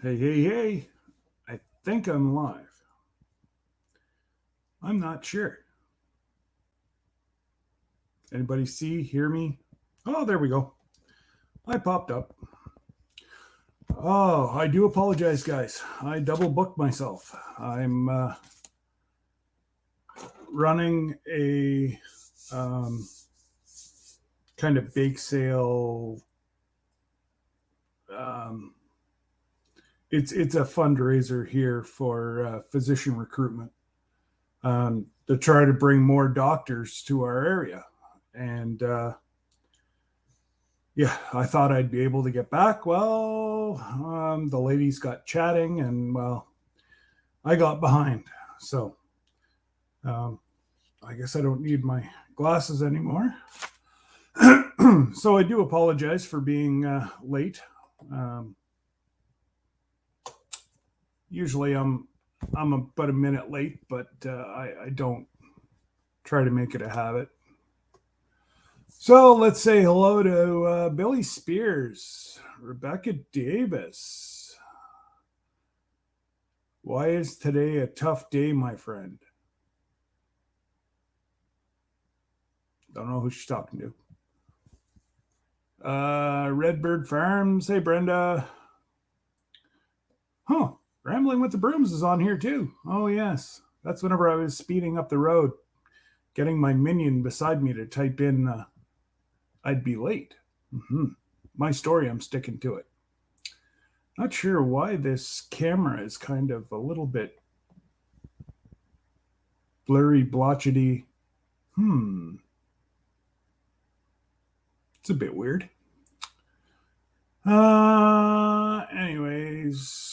Hey. I think I'm live. I'm not sure. Anybody see, hear me? Oh, there we go. I popped up. Oh, I do apologize, guys. I double booked myself. I'm running a kind of bake sale. It's a fundraiser here for physician recruitment to try to bring more doctors to our area. And yeah, I thought I'd be able to get back. Well, the ladies got chatting, and well, I got behind. So I guess I don't need my glasses anymore. So I do apologize for being late. Usually I'm about a minute late, but I don't try to make it a habit. So let's say hello to Billy Spears, Rebecca Davis. Why is today a tough day, my friend? Don't know who she's talking to. Redbird Farms. Hey, Brenda. Huh. Rambling with the Brooms is on here too. Oh, yes. That's whenever I was speeding up the road, getting my minion beside me to type in I'd be late. Mm-hmm. My story, I'm sticking to it. Not sure why this camera is kind of a little bit blurry, blotchety. It's a bit weird. Anyways.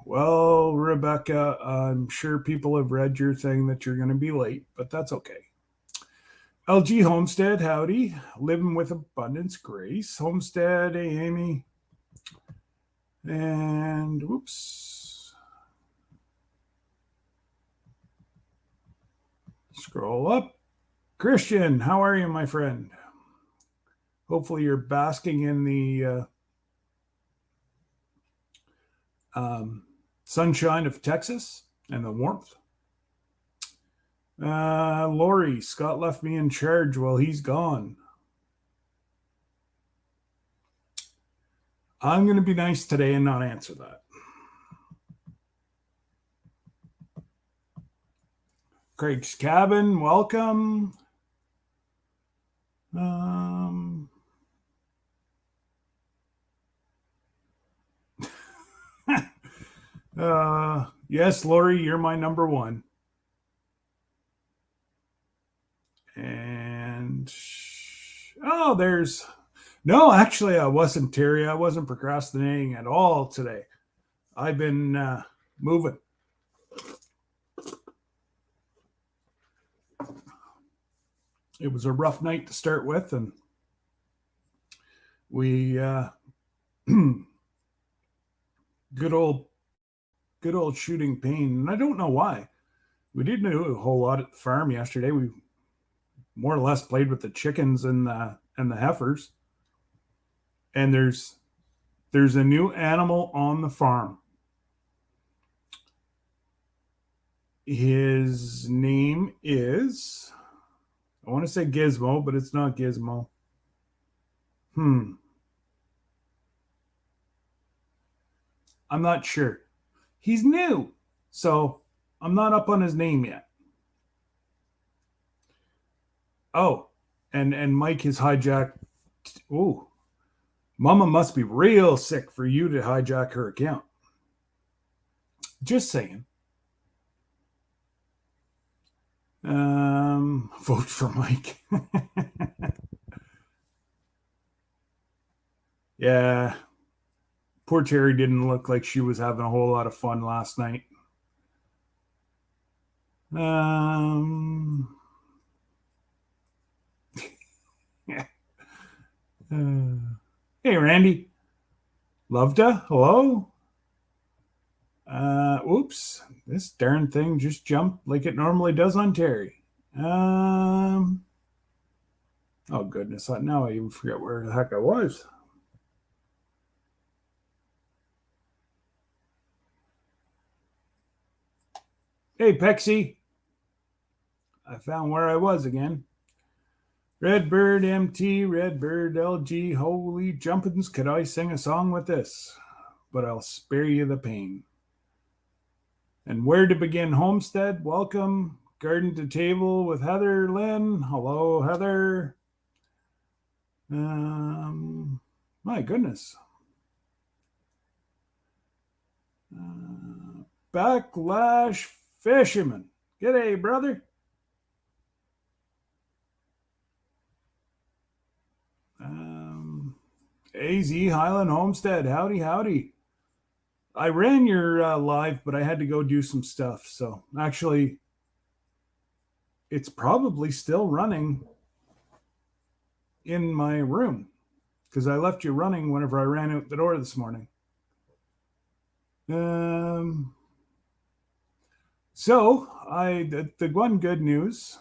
Well, Rebecca, I'm sure people have read your thing that you're going to be late, but that's okay. LG Homestead, howdy. Living with Abundance Grace. Homestead, hey, Amy. And whoops. Scroll up. Christian, how are you, my friend? Hopefully you're basking in the sunshine of Texas and the warmth. Lori, Scott left me in charge while he's gone. I'm going to be nice today and not answer that. Craig's Cabin, welcome. Yes, Lori, you're my number one. And no, actually, I wasn't, Terry. I wasn't procrastinating at all today. I've been moving. It was a rough night to start with, and we good old shooting pain. And I don't know why. We didn't do a whole lot at the farm yesterday. We more or less played with the chickens and the heifers. And there's a new animal on the farm. His name is, I want to say Gizmo, but it's not Gizmo. I'm not sure. He's new, so I'm not up on his name yet. Oh, and Mike has hijacked. Ooh, Mama must be real sick for you to hijack her account. Just saying. Vote for Mike. Yeah. Poor Terry didn't look like she was having a whole lot of fun last night. Hey, Randy. Loveda, hello? Oops. This darn thing just jumped like it normally does on Terry. Oh, goodness. Now I even forget where the heck I was. Hey, Pexy. I found where I was again. Redbird MT, Redbird LG, holy jumpins, could I sing a song with this? But I'll spare you the pain. And where to begin, Homestead? Welcome. Garden to Table with Heather Lynn. Hello, Heather. My goodness. Backlash Fisherman. G'day, brother. AZ Highland Homestead. Howdy, howdy. I ran your live, but I had to go do some stuff. So actually, it's probably still running in my room because I left you running whenever I ran out the door this morning. So the one good news.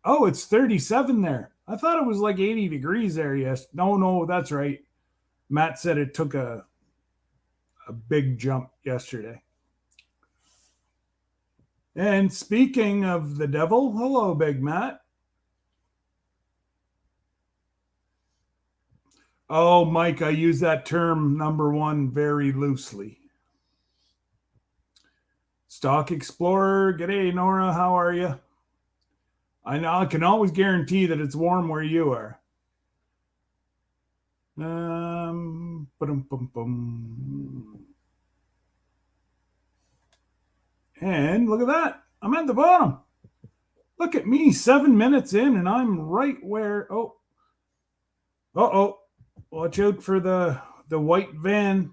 Oh, it's 37 there. I thought it was like 80 degrees there. Yes. No, that's right. Matt said it took a big jump yesterday. And speaking of the devil, hello, Big Matt. Oh, Mike, I use that term number one very loosely. Stock Explorer, g'day, Nora, how are you? I know I can always guarantee that it's warm where you are. And look at that. I'm at the bottom. Look at me, 7 minutes in, and I'm right where. Oh. Watch out for the white van.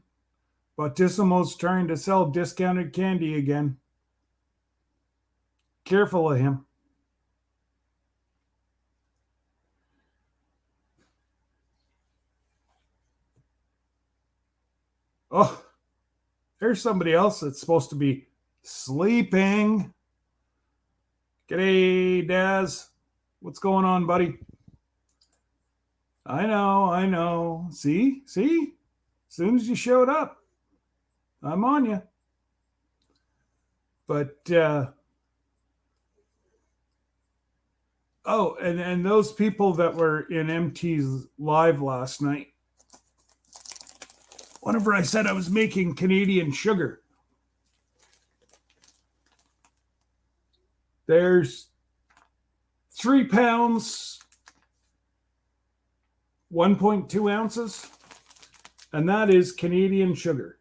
Bautissimo's trying to sell discounted candy again. Careful of him. Oh, there's somebody else that's supposed to be sleeping. G'day, Daz. What's going on, buddy? I know. See? As soon as you showed up, I'm on you. But, and those people that were in MT's live last night, whenever I said I was making Canadian sugar, there's 3 pounds, 1.2 ounces, and that is Canadian sugar.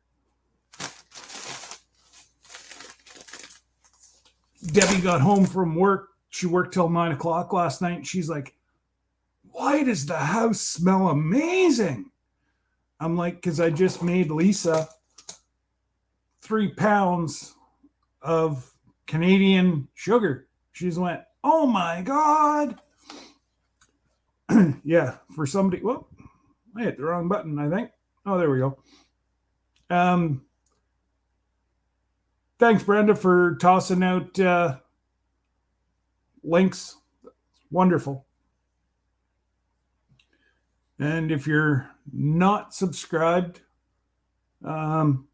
Debbie got home from work. She worked till 9 o'clock last night. She's like, why does the house smell amazing? I'm like, because I just made Lisa 3 pounds of Canadian sugar. She's went, oh my God. Yeah, for somebody. Well, I hit the wrong button, I think. Oh, there we go. Thanks, Brenda, for tossing out links. Wonderful. And if you're not subscribed, and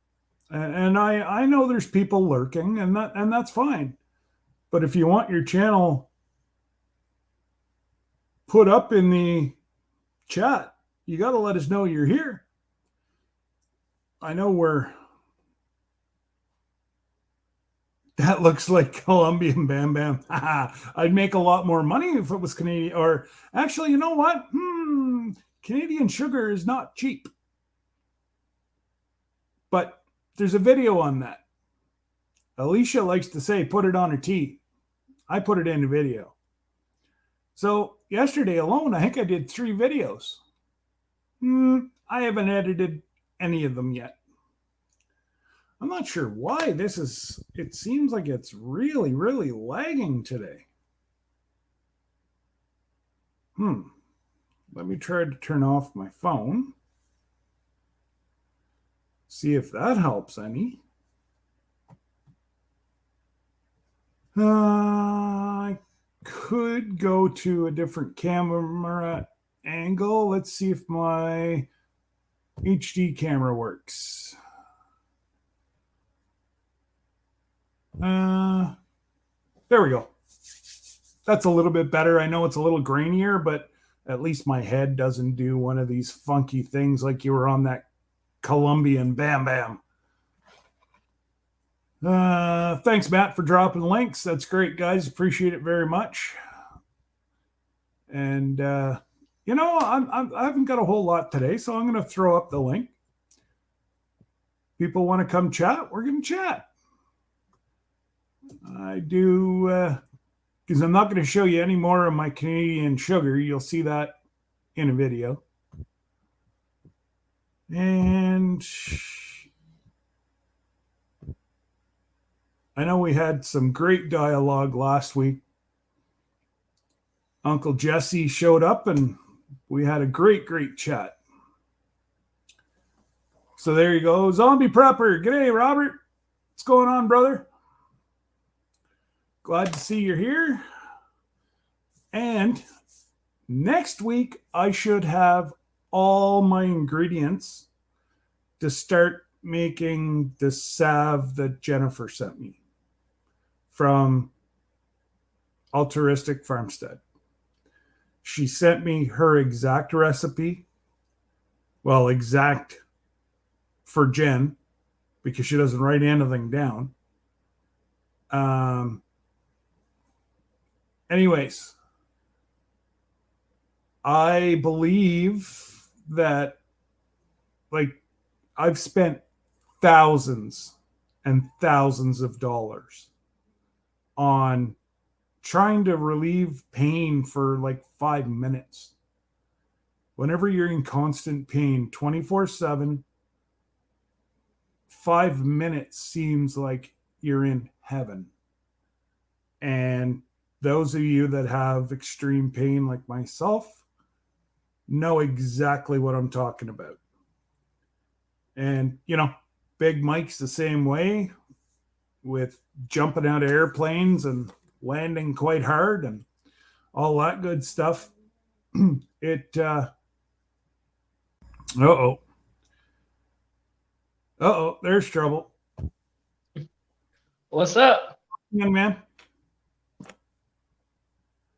I know there's people lurking, and that's fine. But if you want your channel put up in the chat, you got to let us know you're here. I know that looks like Colombian Bam Bam. I'd make a lot more money if it was Canadian. Or actually, you know what? Canadian sugar is not cheap. But there's a video on that. Alicia likes to say, put it on her tea. I put it in a video. So yesterday alone, I think I did 3 videos. I haven't edited any of them yet. I'm not sure why it seems like it's really, really lagging today. Let me try to turn off my phone. See if that helps any. I could go to a different camera angle. Let's see if my HD camera works. There we go. That's a little bit better. I know it's a little grainier, but at least my head doesn't do one of these funky things like you were on that Colombian Bam Bam. Thanks, Matt, for dropping links. That's great, guys. Appreciate it very much. And I haven't got a whole lot today, so I'm going to throw up the link. People want to come chat? We're going to chat. I do, because I'm not going to show you any more of my Canadian sugar. You'll see that in a video. And I know we had some great dialogue last week. Uncle Jesse showed up and we had a great chat. So there you go. Zombie Prepper. G'day, Robert. What's going on, brother? Glad to see you're here. And next week, I should have all my ingredients to start making the salve that Jennifer sent me from Altruistic Farmstead. She sent me her exact recipe. Well, exact for Jen, because she doesn't write anything down. Anyways, I believe that, I've spent thousands and thousands of dollars on trying to relieve pain for 5 minutes. Whenever you're in constant pain 24/7, 5 minutes seems like you're in heaven. And those of you that have extreme pain like myself know exactly what I'm talking about. And, Big Mike's the same way, with jumping out of airplanes and landing quite hard and all that good stuff. There's trouble. What's up, Young man?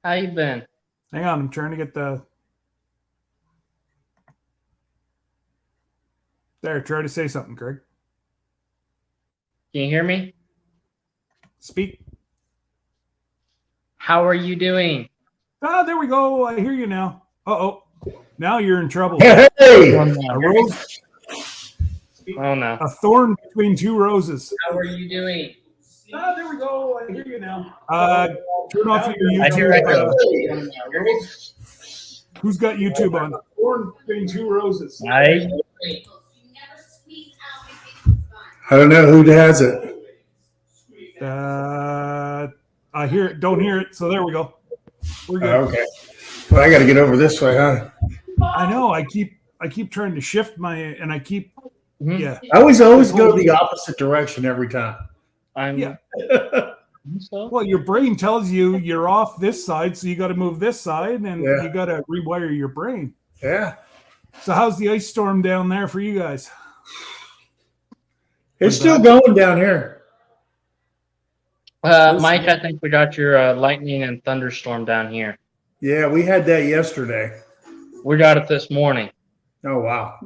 how you been? Hang on, I'm trying to get the... There, try to say something, Greg. Can you hear me? Speak. How are you doing? There we go. I hear you now. Now you're in trouble. Hey! A rose, Oh no. a thorn between two roses. How are you doing? There we go. I hear you now. Turn off your YouTube. I hear echo. Who's got YouTube on? A thorn between two roses. I don't know who has it. I hear it. Don't hear it. So there we go. We're good. Okay. Well, I got to get over this way, huh? I know. I keep trying to shift and I keep. Yeah. I always go the opposite direction every time. Yeah. So? Well, your brain tells you you're off this side, so you got to move this side, and you got to rewire your brain. Yeah. So how's the ice storm down there for you guys? It's still going down here. Mike, I think we got your lightning and thunderstorm down here. Yeah, we had that yesterday. We got it this morning. Oh, wow.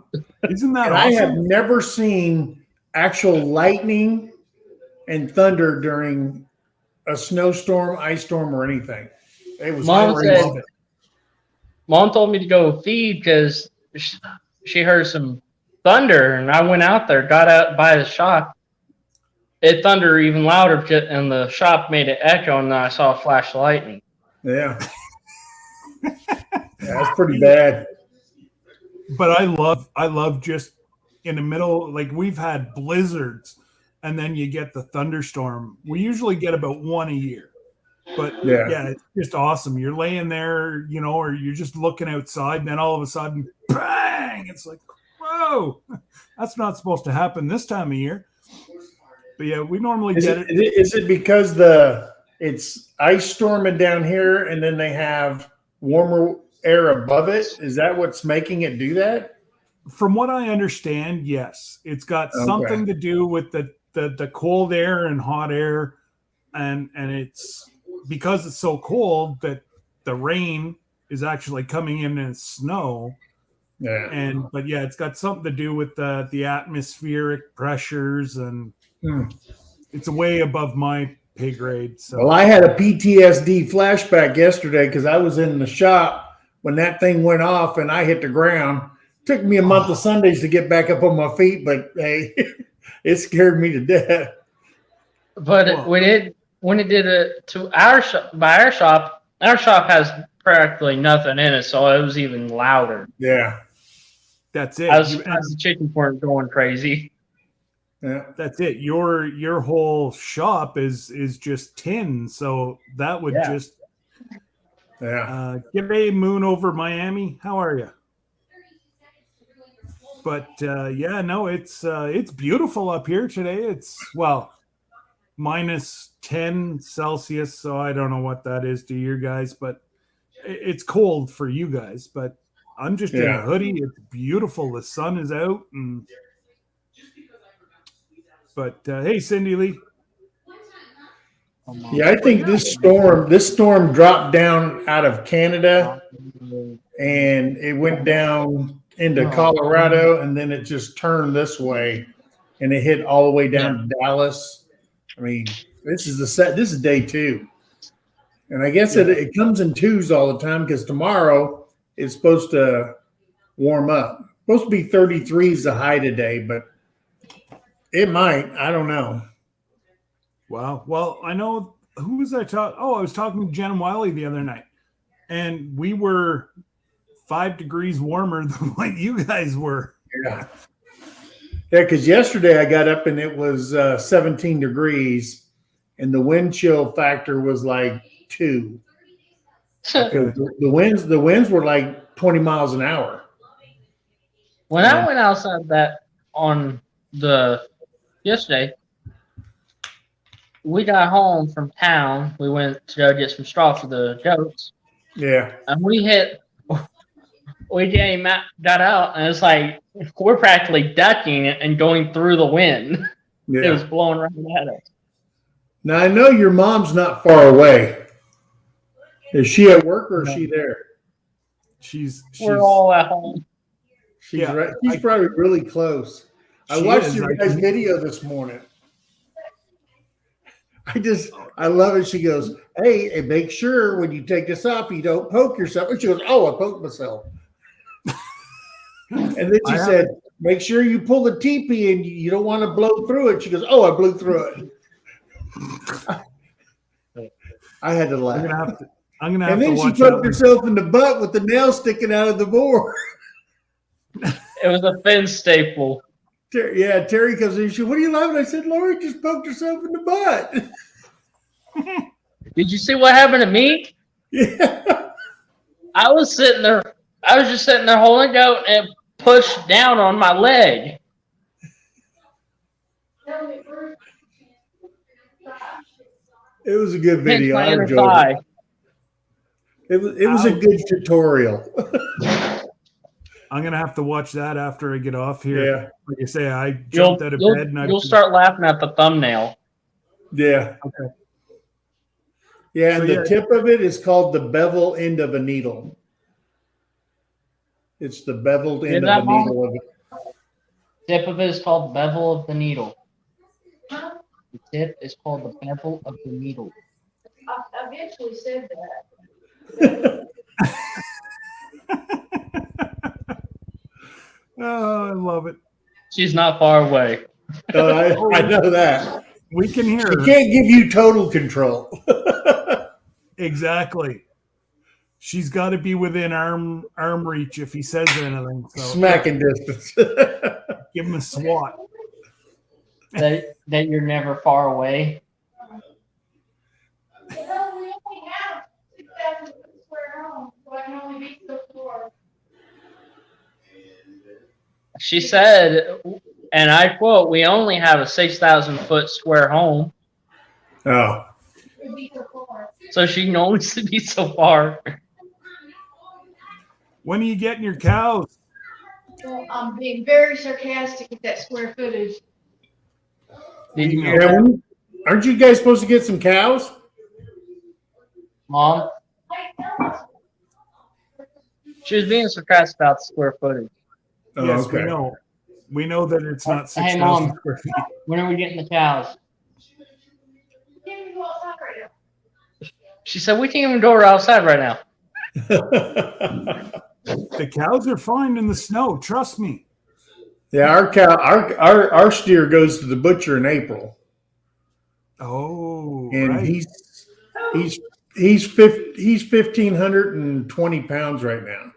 Isn't that And awesome? I have never seen actual lightning and thunder during a snowstorm, ice storm, or anything. It was crazy. Mom told me to go feed because she heard some thunder, and I went out there, got out by the shop. It thundered even louder, and the shop made it echo, and then I saw a flash of lightning. Yeah. That's pretty bad. But I love just in the middle, we've had blizzards, and then you get the thunderstorm. We usually get about one a year. But Yeah. yeah, it's just awesome. You're laying there, or you're just looking outside, and then all of a sudden, bang! It's like, whoa, that's not supposed to happen this time of year. But yeah, we normally Is get it, it. is it because it's ice storming down here and then they have warmer air above it? Is that what's making it do that? From what I understand, yes, it's got something to do with the cold air and hot air, and it's because it's so cold that the rain is actually coming in as snow. Yeah. But yeah, it's got something to do with the atmospheric pressures, and it's way above my pay grade. So Well, I had a PTSD flashback yesterday because I was in the shop when that thing went off and I hit the ground. Took me a month of Sundays to get back up on my feet, but hey, it scared me to death. But when it did it to our shop, our shop has practically nothing in it, so it was even louder. Yeah, that's it. I was surprised the chickens weren't going crazy. yeah, that's it. Your whole shop is just tin, so that would just G'day Moon over Miami. How are you? But yeah, no, it's beautiful up here today. It's minus 10 Celsius, so I don't know what that is to you guys, but it's cold for you guys. But I'm just in a hoodie. It's beautiful. The sun is out, but hey, Cindy Lee. Yeah, I think this storm dropped down out of Canada and it went down into Colorado, and then it just turned this way and it hit all the way down to Dallas. I mean, this is day 2. And I guess it comes in twos all the time because tomorrow it's supposed to warm up. Supposed to be 33 is the high today, but it might. I don't know. Wow. Well, I know who was I talking? Oh, I was talking to Jen Wiley the other night, and we were 5 degrees warmer than what you guys were. Yeah. Yeah, because yesterday I got up and it was 17 degrees, and the wind chill factor was like 2. The winds were like 20 miles an hour. When I went outside on the yesterday, we got home from town. We went to go get some straw for the goats. Yeah. And we got out, and it's like we're practically ducking and going through the wind. Yeah. It was blowing right at us. Now, I know your mom's not far away. Is she at work or is she there? We're all at home. She's probably really close. I watched your guys' video this morning. I love it. She goes, hey, and make sure when you take this off, you don't poke yourself. And she goes, oh, I poked myself. And then she said, make sure you pull the teepee and you don't want to blow through it. She goes, oh, I blew through it. I had to laugh. I'm gonna have and then to she poked herself in the butt with the nail sticking out of the board. It was a thin staple. Terry comes in. She said, what are you laughing? I said, Lori just poked herself in the butt. Did you see what happened to me? Yeah. I was just sitting there holding a goat and it pushed down on my leg. It was a good video. I enjoyed it. It was a good tutorial. I'm gonna have to watch that after I get off here. Yeah. Like you say, I jumped out of bed and you'll start laughing at the thumbnail. Yeah. Okay. Yeah, and the tip of it is called the bevel end of a needle. It's the beveled end of a needle of it. Tip of it is called the bevel of the needle. The tip is called the bevel of the needle. I eventually said that. Oh, I love it. She's not far away. I know that. We can hear her. She can't give you total control. Exactly. She's got to be within arm reach if he says anything. So smacking distance. Give him a swat. That you're never far away. she said, and I quote, "We only have a 6,000-foot square home, Oh, It'd be so far. so she can only be so far." When are you getting your cows? Well, I'm being very sarcastic with that square footage. Did you We hear know. that, aren't you guys supposed to get some cows? Mom? She was being sarcastic about the square footage. Oh, Yes, okay. we know. We know that it's not Hey, 6,000 Mom. square feet. When are we getting the cows? You can't even go outside right now. She said, "We can't even go outside right now." The cows are fine in the snow. Trust me. Yeah, our steer goes to the butcher in April, Oh, and right. he's 1,520 pounds right now.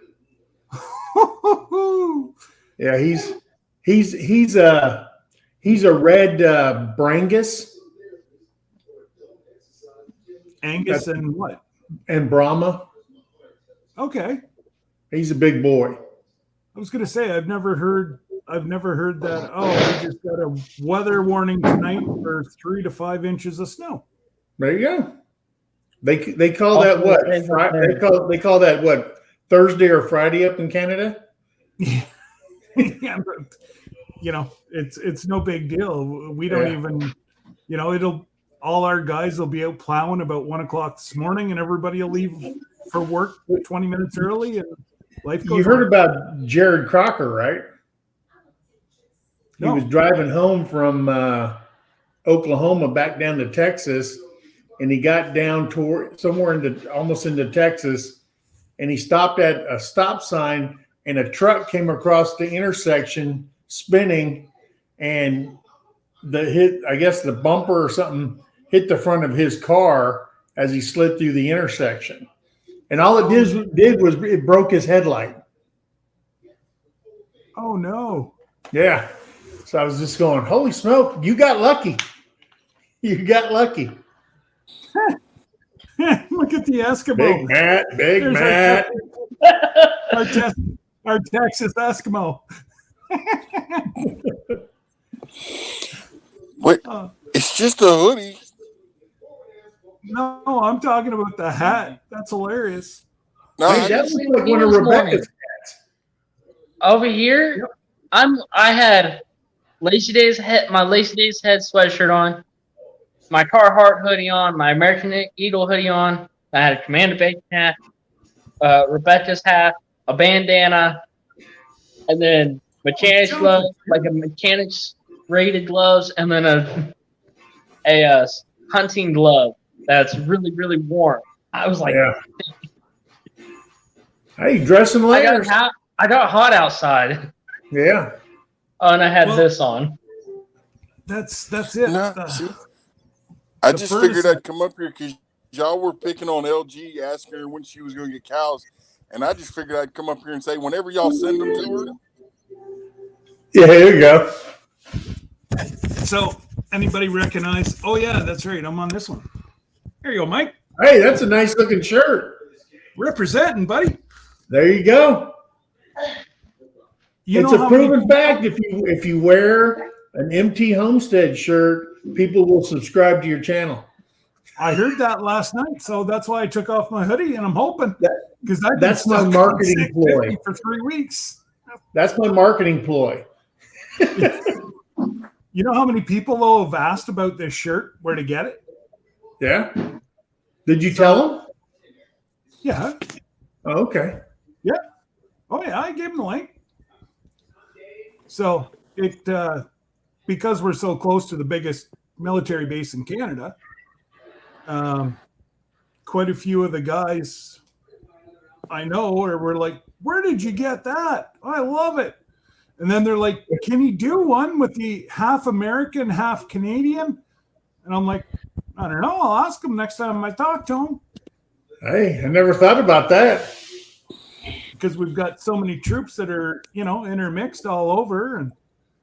Yeah, he's a red Brangus Angus and what? and Brahma. Okay. He's a big boy. I was gonna say I've never heard that. Oh, we just got a weather warning tonight for 3 to 5 inches of snow. There you go. They call Also, that what? it says up there- They call that what? Thursday or Friday up in Canada? Yeah, but, it's no big deal. We don't Yeah. even, all our guys will be out plowing about 1 o'clock this morning, and everybody will leave for work 20 minutes early, and life goes You heard on. about Jared Crocker, right? He No. was driving home from Oklahoma back down to Texas, and he got down toward somewhere almost into Texas, and he stopped at a stop sign, and a truck came across the intersection spinning, and I guess the bumper or something hit the front of his car as he slid through the intersection. And all it did was it broke his headlight. Oh no. Yeah. So I was just going, holy smoke, you got lucky. You got lucky. Look at the Eskimo. Big Matt, Big There's Matt. Our Texas Eskimo. Wait, it's just a hoodie. No, I'm talking about the hat. That's hilarious. No, Hey, that looks like one of Rebecca's. Over here, Yep. I had my Lazy Days head sweatshirt on, my Carhartt hoodie on, my American Eagle hoodie on. I had a Commander Bacon hat, Rebecca's hat, a bandana, and then mechanics gloves, like a mechanics rated gloves, and then a hunting glove that's really, really warm. I was like, Yeah. Hey, dress in layers. I got hot outside. Yeah. Oh, and I had Well, this on. That's it. No, see, I the just furnace- figured I'd come up here because y'all were picking on LG, asking her when she was going to get cows, and I just figured I'd come up here and say, whenever y'all send them to her. Yeah, here you go. So, anybody recognize? Oh yeah, that's right. I'm on this one. There you go, Mike. Hey, that's a nice looking shirt. Representing, buddy. There you go. You It's know a how many proven fact. If you wear an MT Homestead shirt, people will subscribe to your channel. I heard that last night, so that's why I took off my hoodie, and I'm hoping because That's my marketing ploy. for 3 weeks. That's my marketing ploy. You know how many people though have asked about this shirt, where to get it? Yeah. Did you tell them? Yeah. Oh, okay. Oh yeah, I gave them the link. So it because we're so close to the biggest military base in Canada, quite a few of the guys I know were like, "Where did you get that? I love it." And then they're like, "Can you do one with the half American, half Canadian?" And I'm like, "I don't know. I'll ask them next time I talk to them." Hey, I never thought about that. Because we've got so many troops that are, intermixed all over, and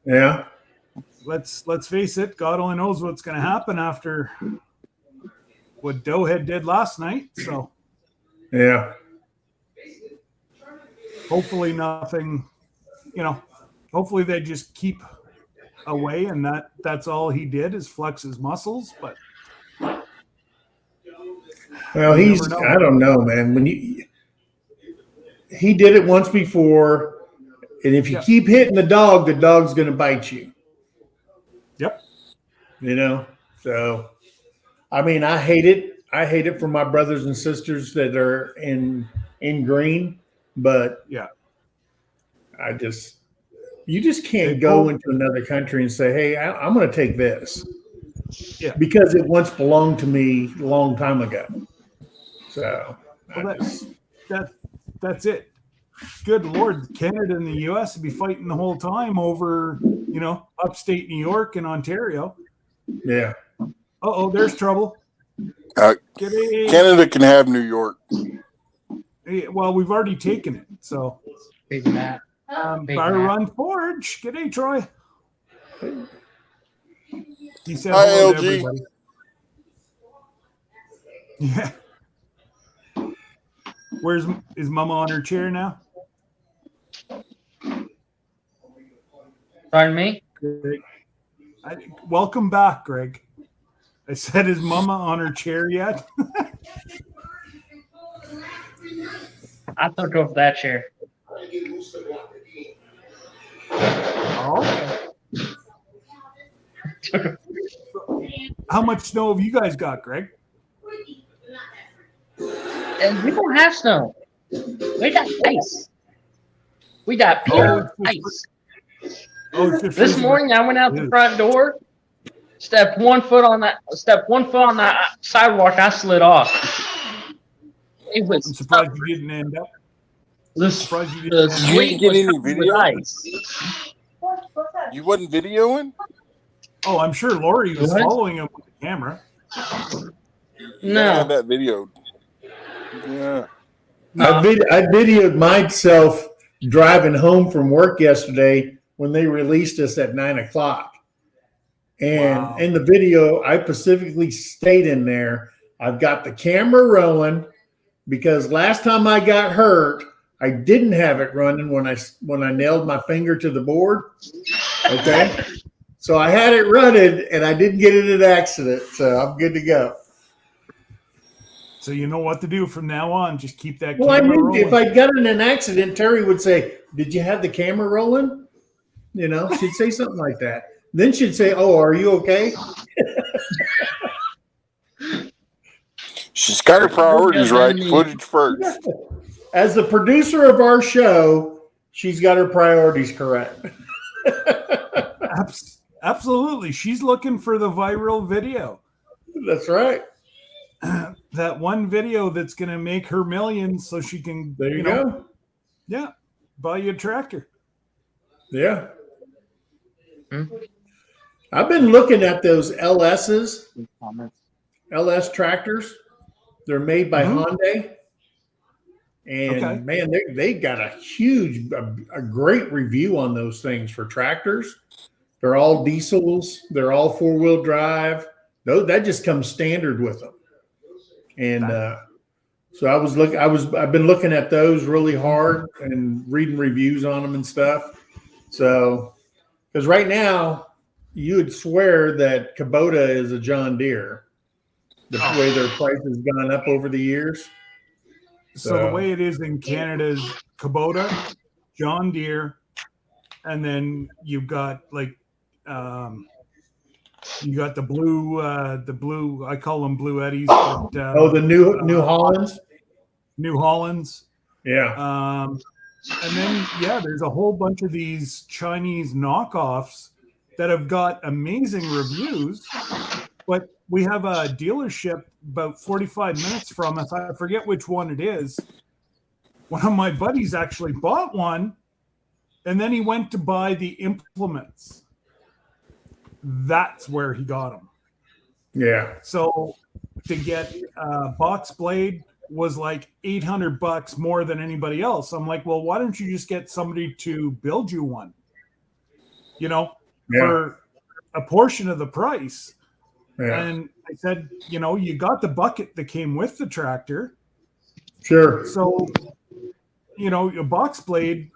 Yeah. let's face it, God only knows what's going to happen after what Doughhead did last night. So Yeah. hopefully nothing, hopefully they just keep away, and that's all he did is flex his muscles. But Well, you never know. I don't know, man. He did it once before, and if you keep hitting the dog's going to bite you. Yep. You know? So, I mean, I hate it. I hate it for my brothers and sisters that are in green, but Yeah. you just can't They go pulled- into another country and say, hey, I'm going to take this. Yeah. Because it once belonged to me a long time ago. So, Well, that's it. Good Lord, Canada and the U.S. would be fighting the whole time over, upstate New York and Ontario. yeah. There's trouble. Canada can have New York. Well, we've already taken it, so. Big Matt. Big Fire Matt. Run Forge. G'day, Troy. He said Hi, hello to LG. everybody. Yeah. Is Mama on her chair now? Pardon me? Welcome back, Greg. I said, is Mama on her chair yet? I took off that chair. Oh, okay. How much snow have you guys got, Greg? And we don't have snow. We got ice. We got pure ice. It's just This freezing. morning I went out the front door, stepped 1 foot on that sidewalk, I slid off. It was I'm surprised you didn't end up. The Surprised you the didn't end up. You didn't street get was any covered with video? ice. You wasn't videoing? Oh, I'm sure Lori was What? following him with the camera. You gotta have No. that video. Yeah. I videoed myself driving home from work yesterday when they released us at 9:00. And Wow. in the video, I specifically stayed in there. I've got the camera rolling because last time I got hurt, I didn't have it running when I nailed my finger to the board. Okay. So I had it running and I didn't get in an accident. So I'm good to go. So you know what to do from now on. Just keep that Well, I camera knew rolling. if I got in an accident, Terry would say, "Did you have the camera rolling?" She'd say something like that. Then she'd say, "Oh, are you okay?" She's got her priorities right. Footage first. As the producer of our show, she's got her priorities correct. Absolutely. She's looking for the viral video. That's right. That one video that's going to make her millions so she can, There you go. Yeah, buy you a tractor. Yeah. Hmm? I've been looking at those LS tractors. They're made by Hyundai. And man, they got a great review on those things for tractors. They're all diesels. They're all 4-wheel drive. That just comes standard with them. And so I've been looking at those really hard and reading reviews on them and stuff. So, because right now you would swear that Kubota is a John Deere, the way their price has gone up over the years. So the way it is in Canada is Kubota, John Deere, and then you've got you got the blue. I call them blue Eddies. But, the New Hollands. New Hollands. Yeah. And then there's a whole bunch of these Chinese knockoffs that have got amazing reviews, but we have a dealership about 45 minutes from us. I forget which one it is. One of my buddies actually bought one, and then he went to buy the implements. That's where he got them. Yeah. So to get a box blade was like $800 more than anybody else. I'm like, well, why don't you just get somebody to build you one? For a portion of the price. Yeah. And I said, you got the bucket that came with the tractor. Sure. So, a box blade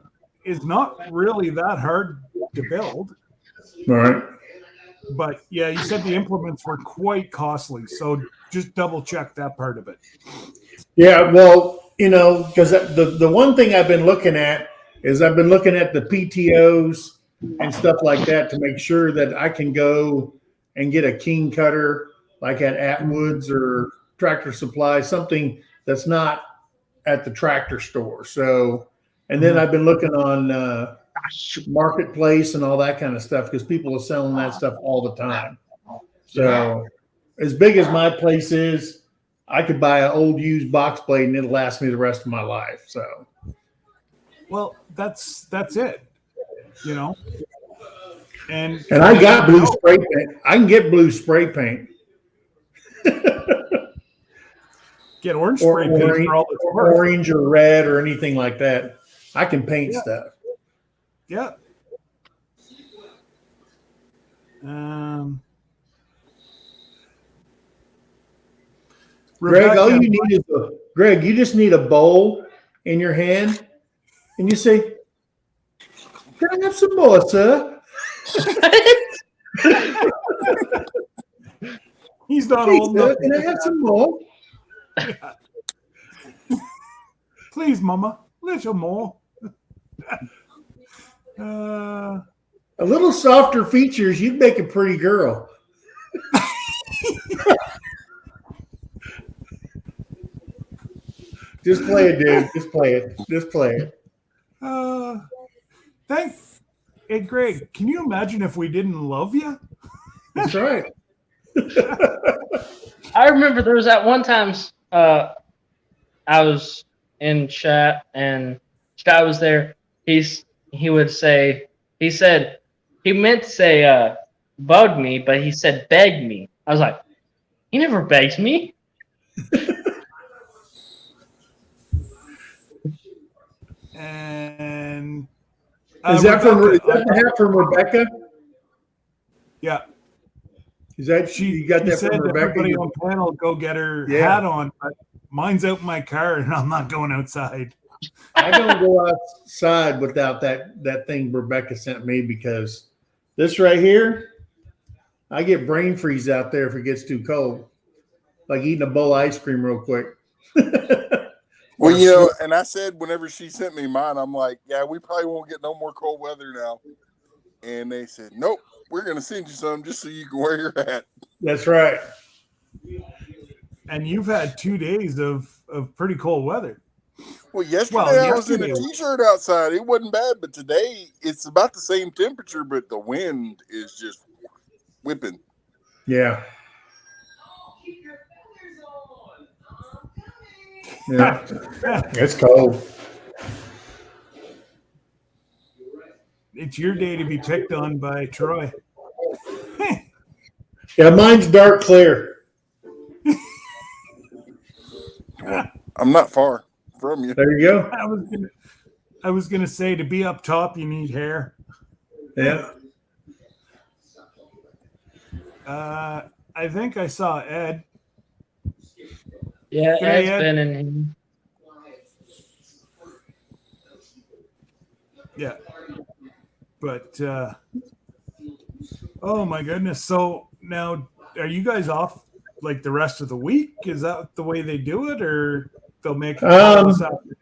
is not really that hard to build. All right. But yeah, you said the implements were quite costly. So just double check that part of it. Yeah, well, because the one thing I've been looking at is I've been looking at the PTOs and stuff like that to make sure that I can go and get a king cutter like at Atwood's or Tractor Supply, something that's not at the tractor store. So, and then I've been looking on Marketplace and all that kind of stuff because people are selling that stuff all the time. So, as big as my place is, I could buy an old used box blade and it'll last me the rest of my life. So, well, that's it, And I got blue spray paint. I can get blue spray paint. Get orange spray paint for all it's worth. Orange or red or anything like that. I can paint stuff. Yeah. Greg, Rebecca, all you need is Greg, you just need a bowl in your hand and you say, "Can I have some more, sir?" He's not "Please, old sir, enough. can I have some more?" Please, Mama, little more. A little softer features, you'd make a pretty girl. Just play it, dude. Just play it. Just play it. Hey, Greg, can you imagine if we didn't love you? That's right. I remember there was that one time I was in chat and Scott was there. He said he meant to say bug me, but he said beg me. I was like, he never begs me. And Is that the hat from Rebecca? Yeah. Is that you got that said from Rebecca? Everybody on panel go get her hat on, but mine's out in my car and I'm not going outside. I don't go outside without that thing Rebecca sent me because this right here, I get brain freeze out there if it gets too cold. Like eating a bowl of ice cream real quick. Well, and I said whenever she sent me mine, I'm like, yeah, we probably won't get no more cold weather now. And they said, nope, we're going to send you some just so you can wear your hat. That's right. And you've had 2 days of pretty cold weather. Well, yesterday I was in a t-shirt outside. It wasn't bad, but today it's about the same temperature, but the wind is just whipping. Yeah. Yeah. It's cold. It's your day to be picked on by Troy. Yeah, mine's dark clear. Well, I'm not far from you. There you go. I was gonna say to be up top you need hair. Yeah. I think I saw Ed. Yeah, G'day, Ed's Ed. been in Yeah. But oh my goodness. So now are you guys off like the rest of the week? Is that the way they do it, or they'll make it this afternoon?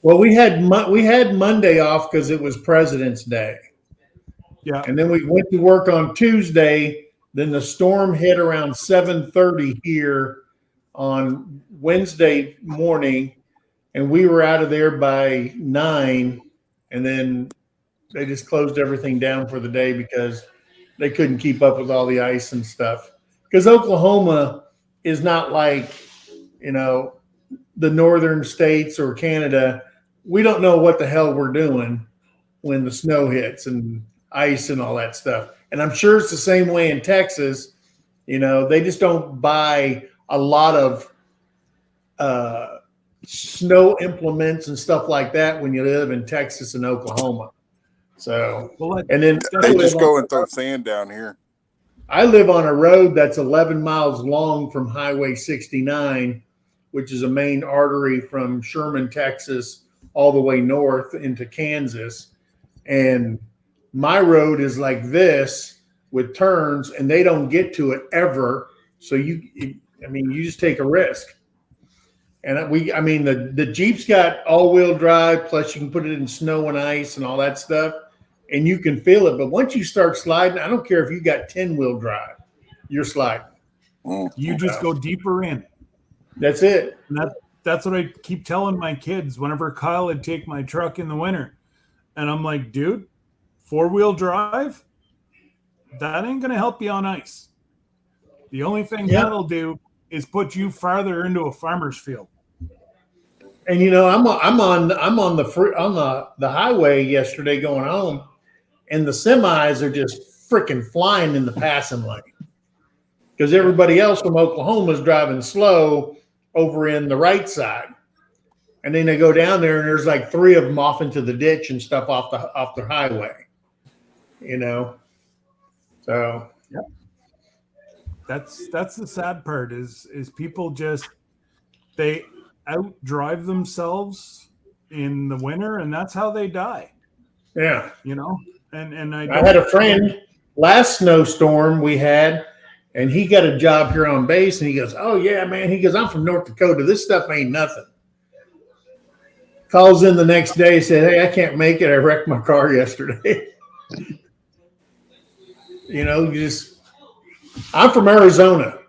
Well, we had Monday off because it was President's Day. Yeah. And then we went to work on Tuesday. Then the storm hit around 7:30 here on Wednesday morning, and we were out of there by 9. And then they just closed everything down for the day because they couldn't keep up with all the ice and stuff. Because Oklahoma is not like, the northern states or Canada. We don't know what the hell we're doing when the snow hits and ice and all that stuff. And I'm sure it's the same way in Texas. They just don't buy a lot of snow implements and stuff like that when you live in Texas and Oklahoma. So, and then they just go and throw sand down here. I live on a road that's 11 miles long from Highway 69, which is a main artery from Sherman, Texas, all the way north into Kansas. And My road is like this with turns, and they don't get to it ever. So you just take a risk. And the Jeep's got all-wheel drive, plus you can put it in snow and ice and all that stuff, and you can feel it. But once you start sliding, I don't care if you got 10-wheel drive, you're sliding. You just go deeper in. That's it. And that's what I keep telling my kids whenever Kyle would take my truck in the winter. And I'm like, dude, 4-wheel drive, that ain't going to help you on ice. The only thing that'll do is put you farther into a farmer's field. And I'm on the highway yesterday going home, and the semis are just freaking flying in the passing lane because everybody else from Oklahoma is driving slow over in the right side, and then they go down there and there's like 3 of them off into the ditch and stuff off the highway. So yep. That's the sad part is people just they outdrive themselves in the winter, and that's how they die. Yeah. And I had a friend last snowstorm we had, and he got a job here on base, and he goes, "Oh yeah, man." He goes, "I'm from North Dakota. This stuff ain't nothing." Calls in the next day, said, "Hey, I can't make it. I wrecked my car yesterday." I'm from Arizona.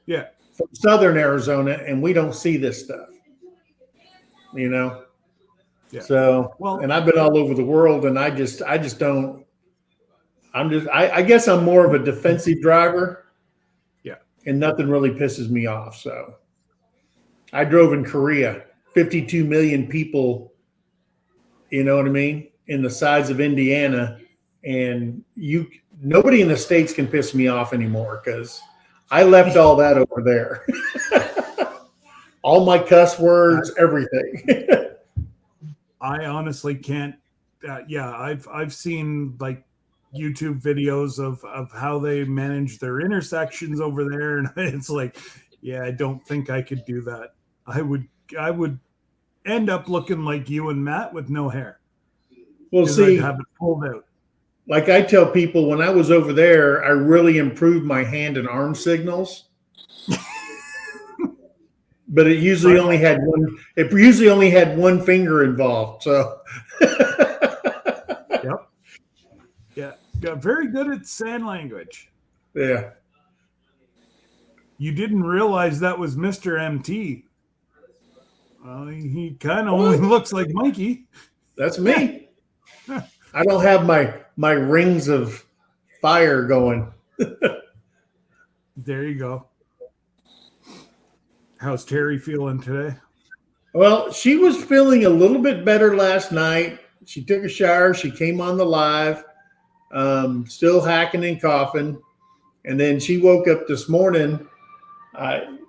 Yeah. From southern Arizona, and we don't see this stuff. Yeah. So, and I've been all over the world, and I just don't. I guess I'm more of a defensive driver. Yeah. And nothing really pisses me off. So, I drove in Korea, 52 million people. You know what I mean? In the size of Indiana, and nobody in the States can piss me off anymore because I left all that over there. All my cuss words, everything. I honestly can't. I've seen like YouTube videos of how they manage their intersections over there, and it's like, I don't think I could do that. I would end up looking like you and Matt with no hair. Well, see, I'd have it pulled out. Like I tell people, when I was over there, I really improved my hand and arm signals. But it usually only had one. It usually only had one finger involved. So. Yep. Yeah. Got very good at sign language. Yeah. You didn't realize that was Mr. MT. Well, he kind of only looks like Mikey. That's me. I don't have my rings of fire going. There you go. How's Terry feeling today? Well, she was feeling a little bit better last night. She took a shower. She came on the live, still hacking and coughing. And then she woke up this morning.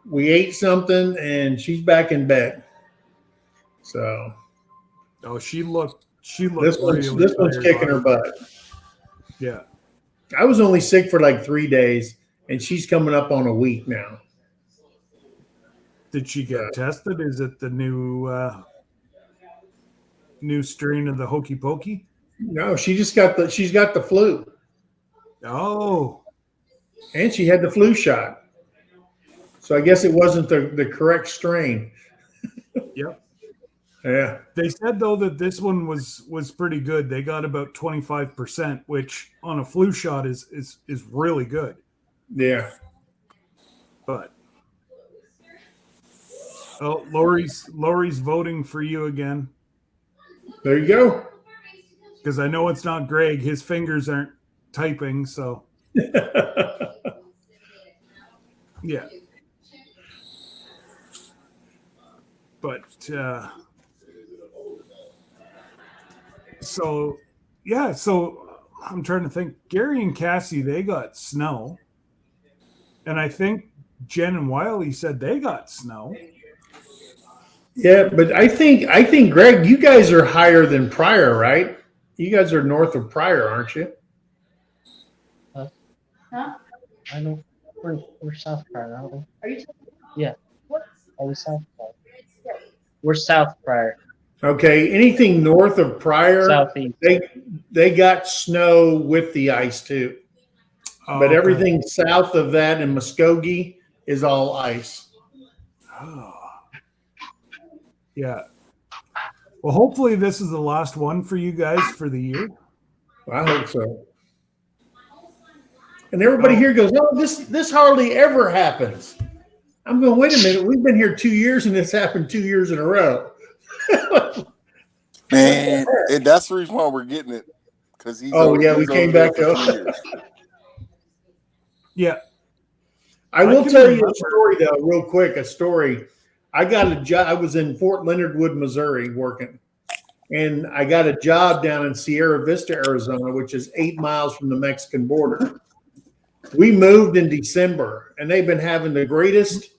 We ate something, and she's back in bed. So. Oh, she looked. This one's kicking her butt. Yeah. I was only sick for like 3 days, and she's coming up on a week now. Did she get tested? Is it the new strain of the hokey pokey? No, she's got the flu. Oh. And she had the flu shot. So I guess it wasn't the correct strain. Yep. Yeah. They said though that this one was pretty good. They got about 25%, which on a flu shot is really good. Yeah. But Lori's voting for you again. There you go. Because I know it's not Greg. His fingers aren't typing, so yeah. But so I'm trying to think. Gary and Cassie, they got snow. And I think Jen and Wiley said they got snow. Yeah, but I think Greg, you guys are higher than Pryor, right? You guys are north of Pryor, aren't you? Huh? I know we're South Pryor, aren't we? Are you? Yeah. What? Are we South Pryor? We're South Pryor. Okay, anything north of Pryor, Southeast. they got snow with the ice too. Oh, But okay. everything south of that in Muskogee is all ice. Oh. Yeah. Well, hopefully this is the last one for you guys for the year. I hope so. And everybody Oh. here goes, "Oh, this hardly ever happens." I'm going, wait a minute. We've been here 2 years, and this happened 2 years in a row. Man, and that's the reason why we're getting it. Because he's we he's came over there back for to 3 years. Yeah. I will can tell you remember. a story though, real quick. A story. I got a job. I was in Fort Leonard Wood, Missouri, working, and I got a job down in Sierra Vista, Arizona, which is 8 miles from the Mexican border. We moved in December, and they've been having the greatest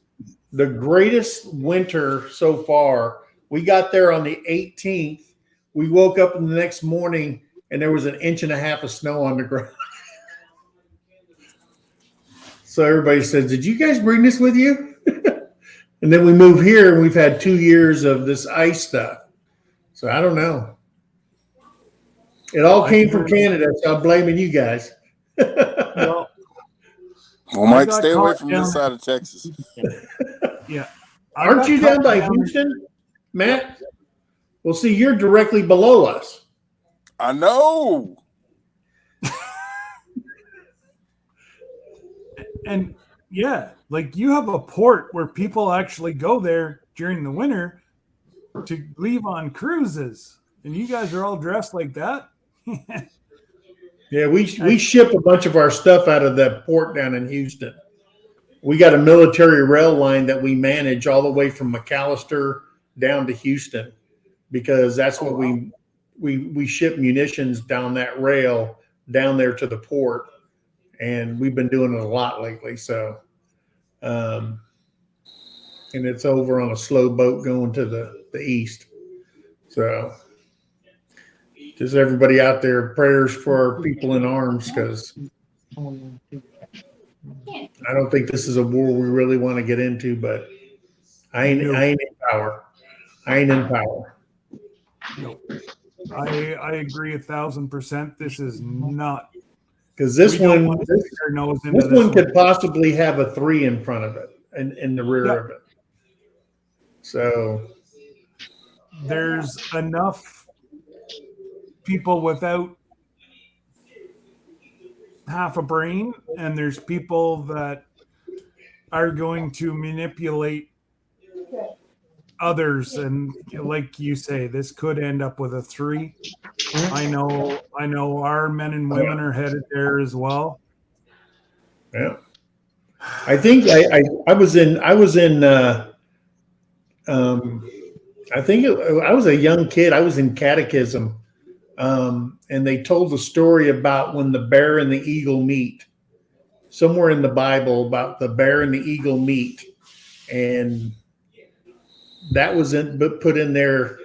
winter so far. We got there on the 18th. We woke up the next morning, and there was 1.5 inches of snow on the ground. So everybody said, "Did you guys bring this with you?" And then we move here, and we've had 2 years of this ice stuff. So I don't know. It all came from Canada, so I'm blaming you guys. Well, We might stay away from this side of Texas. Yeah. Aren't you down by Houston, Matt? Well, see, you're directly below us. I know. And yeah, like you have a port where people actually go there during the winter to leave on cruises, and you guys are all dressed like that. Yeah, we ship a bunch of our stuff out of that port down in Houston. We got a military rail line that we manage all the way from McAllister down to Houston, because that's what we ship munitions down that rail down there to the port, and we've been doing it a lot lately. So, and it's over on a slow boat going to the east. So, just everybody out there, prayers for people in arms, because I don't think this is a war we really want to get into, but I ain't in power. I ain't in power. No. I agree 1,000%. This is not, because this one could possibly have a 3 in front of it and in the rear of it. So there's enough people without half a brain, and there's people that are going to manipulate others, and like you say, this could end up with a 3. I know our men and women are headed there as well. Yeah, I think I was in I was a young kid. I was in catechism, and they told the story about when the bear and the eagle meet, somewhere in the Bible, about the bear and the eagle meet, and that was put in there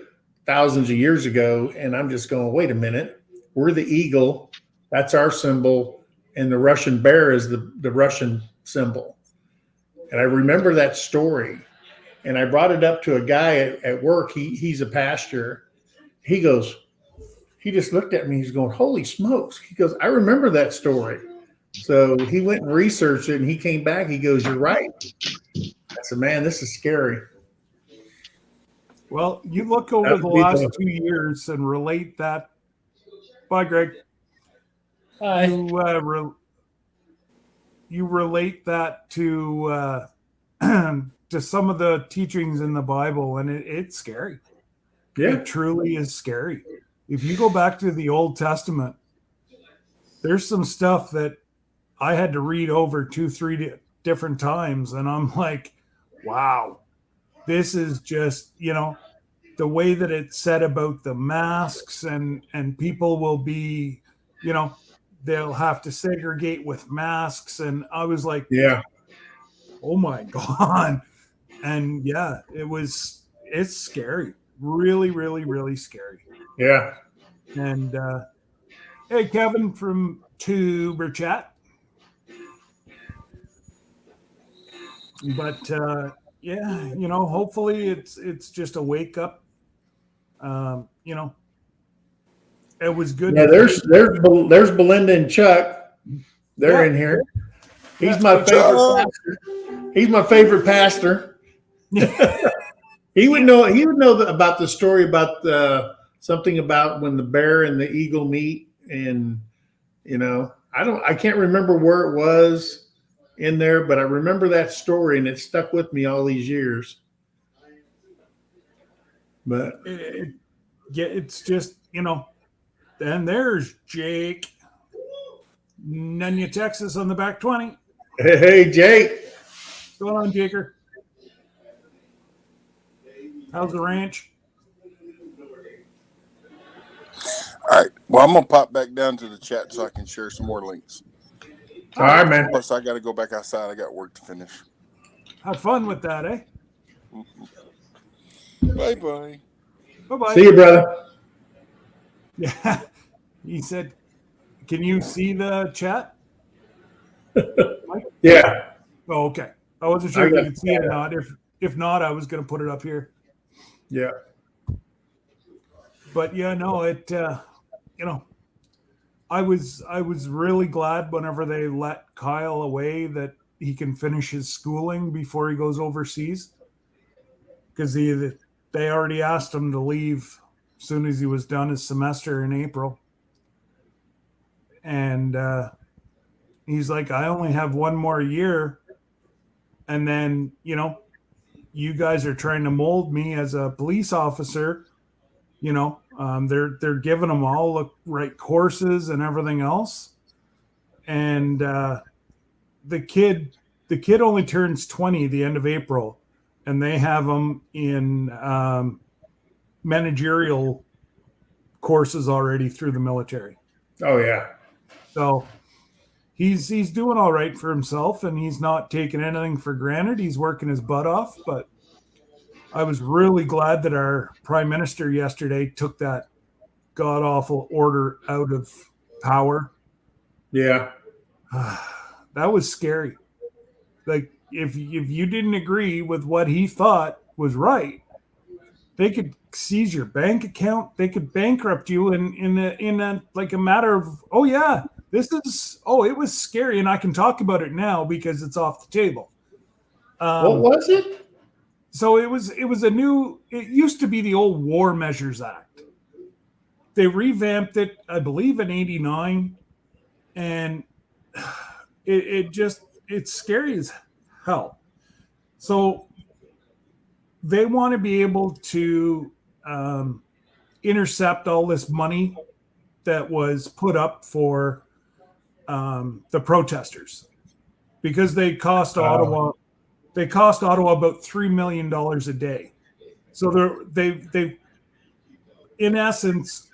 thousands of years ago. And I'm just going, wait a minute, we're the eagle, that's our symbol, and the Russian bear is the Russian symbol. And I remember that story, and I brought it up to a guy at work. He's a pastor. He just looked at me. He's going, holy smokes. He goes, I remember that story. So he went and researched it, and he came back. He goes, you're right. I said, man, this is scary. Well, you look over the last 2 years and relate that. Bye, Greg. Hi. You relate that to to some of the teachings in the Bible, and it's scary. Yeah. It truly is scary. If you go back to the Old Testament, there's some stuff that I had to read over 2-3 different times, and I'm like, wow, this is just, the way that it's said about the masks, and people will be, they'll have to segregate with masks. And I was like, yeah, oh my God. And yeah, it's scary. Really, really, really scary. Yeah. And hey, Kevin from Tuber Chat. But yeah, hopefully it's just a wake up You know, it was good. Yeah, there's Belinda and Chuck. They're in here. He's Yeah. my favorite pastor. He's my favorite pastor. He would know. He would know about the story about something about when the bear and the eagle meet, and I can't remember where it was in there, but I remember that story, and it stuck with me all these years. But it's just, and there's Jake, Nunya, Texas on the back 20. hey, Jake. What's going on, Jaker? How's the ranch? All right. Well, I'm gonna pop back down to the chat so I can share some more links. All right, man. Plus, I got to go back outside. I got work to finish. Have fun with that, eh? Bye bye. Bye bye. See you, brother. Yeah. He said, "Can you see the chat?" Yeah. Oh, okay. I wasn't sure if you could see it or not. If not, I was going to put it up here. Yeah. But yeah, no, I was really glad whenever they let Kyle away that he can finish his schooling before he goes overseas, because they already asked him to leave as soon as he was done his semester in April, and he's like, I only have one more year, and then you guys are trying to mold me as a police officer. They're giving them all the right courses and everything else. And the kid only turns 20 the end of April, and they have him in managerial courses already through the military. Oh yeah. So he's doing all right for himself, and he's not taking anything for granted. He's working his butt off, but I was really glad that our prime minister yesterday took that god awful order out of power. Yeah. That was scary. Like, if you didn't agree with what he thought was right, they could seize your bank account. They could bankrupt you in a like a matter of, oh yeah, it was scary, and I can talk about it now because it's off the table. What was it? So it was it used to be the old War Measures Act. They revamped it, I believe, in '89, and it's scary as hell. So they want to be able to intercept all this money that was put up for the protesters, because they cost Ottawa. They cost Ottawa about $3 million a day. So they in essence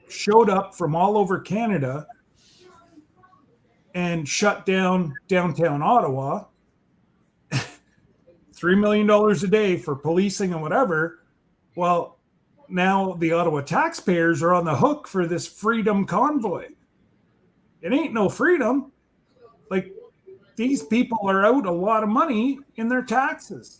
showed up from all over Canada and shut down downtown Ottawa. $3 million a day for policing and whatever. Well, now the Ottawa taxpayers are on the hook for this freedom convoy. It ain't no freedom. Like, these people are out a lot of money in their taxes.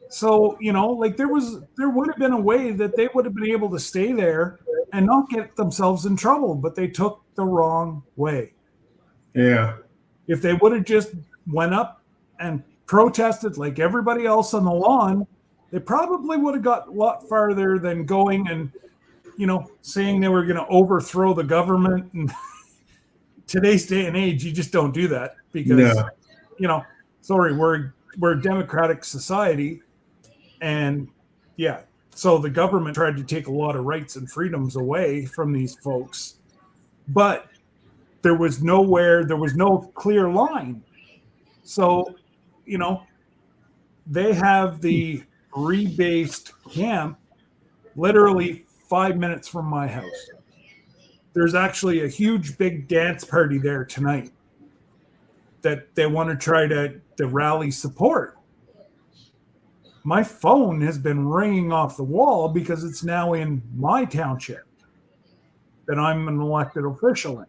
So, like there would have been a way that they would have been able to stay there and not get themselves in trouble, but they took the wrong way. Yeah. If they would have just went up and protested like everybody else on the lawn, they probably would have got a lot farther than going and, saying they were going to overthrow the government. And today's day and age, you just don't do that, because, sorry, we're a democratic society. And yeah, so the government tried to take a lot of rights and freedoms away from these folks, but there was no clear line. So, they have the rebased camp literally 5 minutes from my house. There's actually a huge big dance party there tonight that they want to try to rally support. My phone has been ringing off the wall because it's now in my township that I'm an elected official in.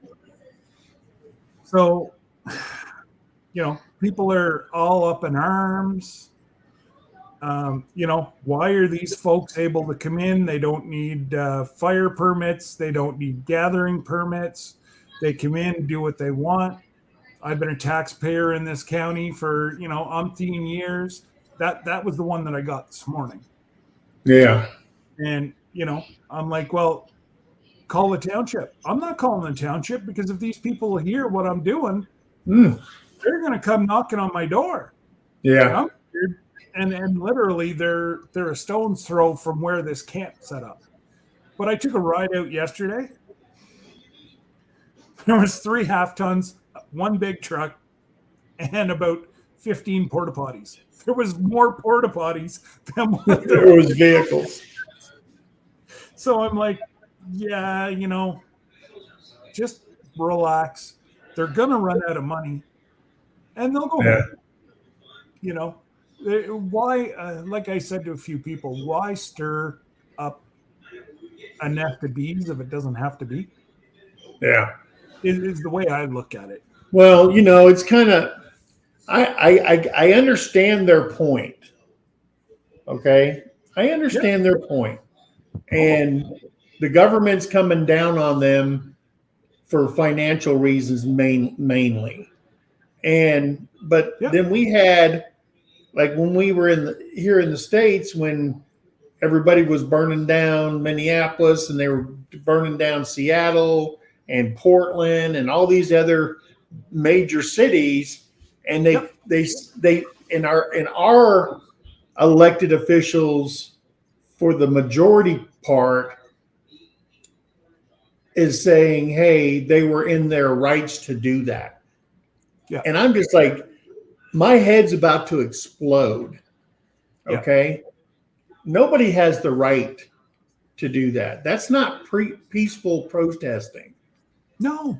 So, people are all up in arms. Why are these folks able to come in? They don't need fire permits. They don't need gathering permits. They come in, do what they want. I've been a taxpayer in this county for, umpteen years. That was the one that I got this morning. Yeah. And, I'm like, well, call the township. I'm not calling the township because if these people hear what I'm doing, they're going to come knocking on my door. Yeah. And literally they're a stone's throw from where this camp set up. But I took a ride out yesterday. There was 3 half tons, 1 big truck, and about 15 porta potties. There was more porta potties than what There was vehicles. So I'm like, yeah, just relax. They're gonna run out of money, and they'll go home. Why? Like I said to a few people, why stir up a nest of bees if it doesn't have to be? Yeah. Is the way I look at it. Well, it's kind of, I understand their point. Okay. I understand their point. And the government's coming down on them for financial reasons mainly. But then we had, like when we were here in the States, when everybody was burning down Minneapolis and they were burning down Seattle and Portland and all these other major cities, and they in our elected officials, for the majority part, is saying, hey, they were in their rights to do that. Yeah. And I'm just like, my head's about to explode. Okay. Nobody has the right to do that. That's not peaceful protesting. No.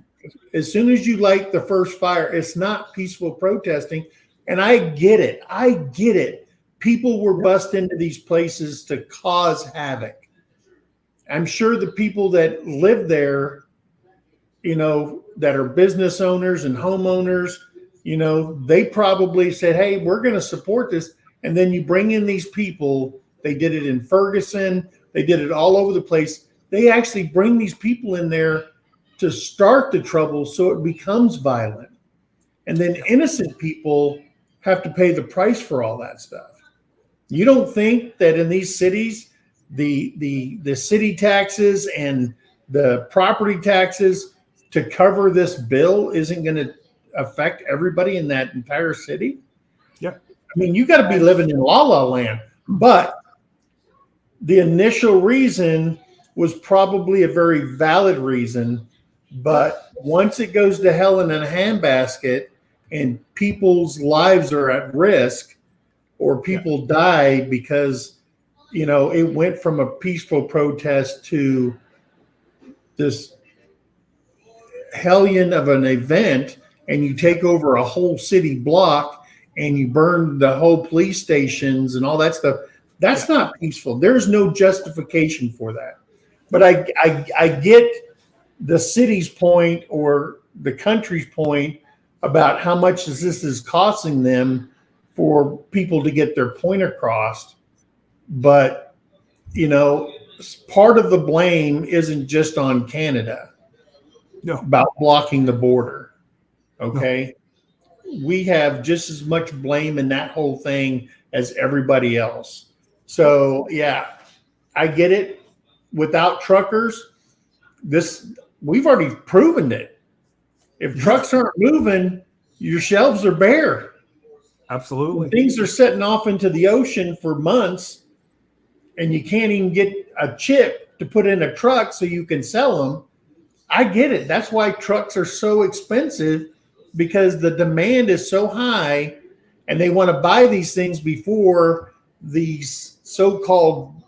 As soon as you light the first fire, it's not peaceful protesting. And I get it. People were bussed into these places to cause havoc. I'm sure the people that live there, that are business owners and homeowners, they probably said, hey, we're going to support this. And then you bring in these people. They did it in Ferguson. They did it all over the place. They actually bring these people in there to start the trouble so it becomes violent. And then innocent people have to pay the price for all that stuff. You don't think that in these cities, the city taxes and the property taxes to cover this bill isn't going to affect everybody in that entire city? Yeah. I mean, you got to be living in la la land. But the initial reason was probably a very valid reason. But once it goes to hell in a handbasket and people's lives are at risk, or people die because, it went from a peaceful protest to this hellion of an event, and you take over a whole city block and you burn the whole police stations and all that stuff. That's not peaceful. There's no justification for that. But I get the city's point or the country's point about how much this is costing them for people to get their point across. But, part of the blame isn't just on Canada about blocking the border. Okay. No. We have just as much blame in that whole thing as everybody else. So, I get it. Without truckers, we've already proven it. If trucks aren't moving, your shelves are bare. Absolutely. When things are setting off into the ocean for months and you can't even get a chip to put in a truck so you can sell them. I get it. That's why trucks are so expensive, because the demand is so high and they want to buy these things before these so-called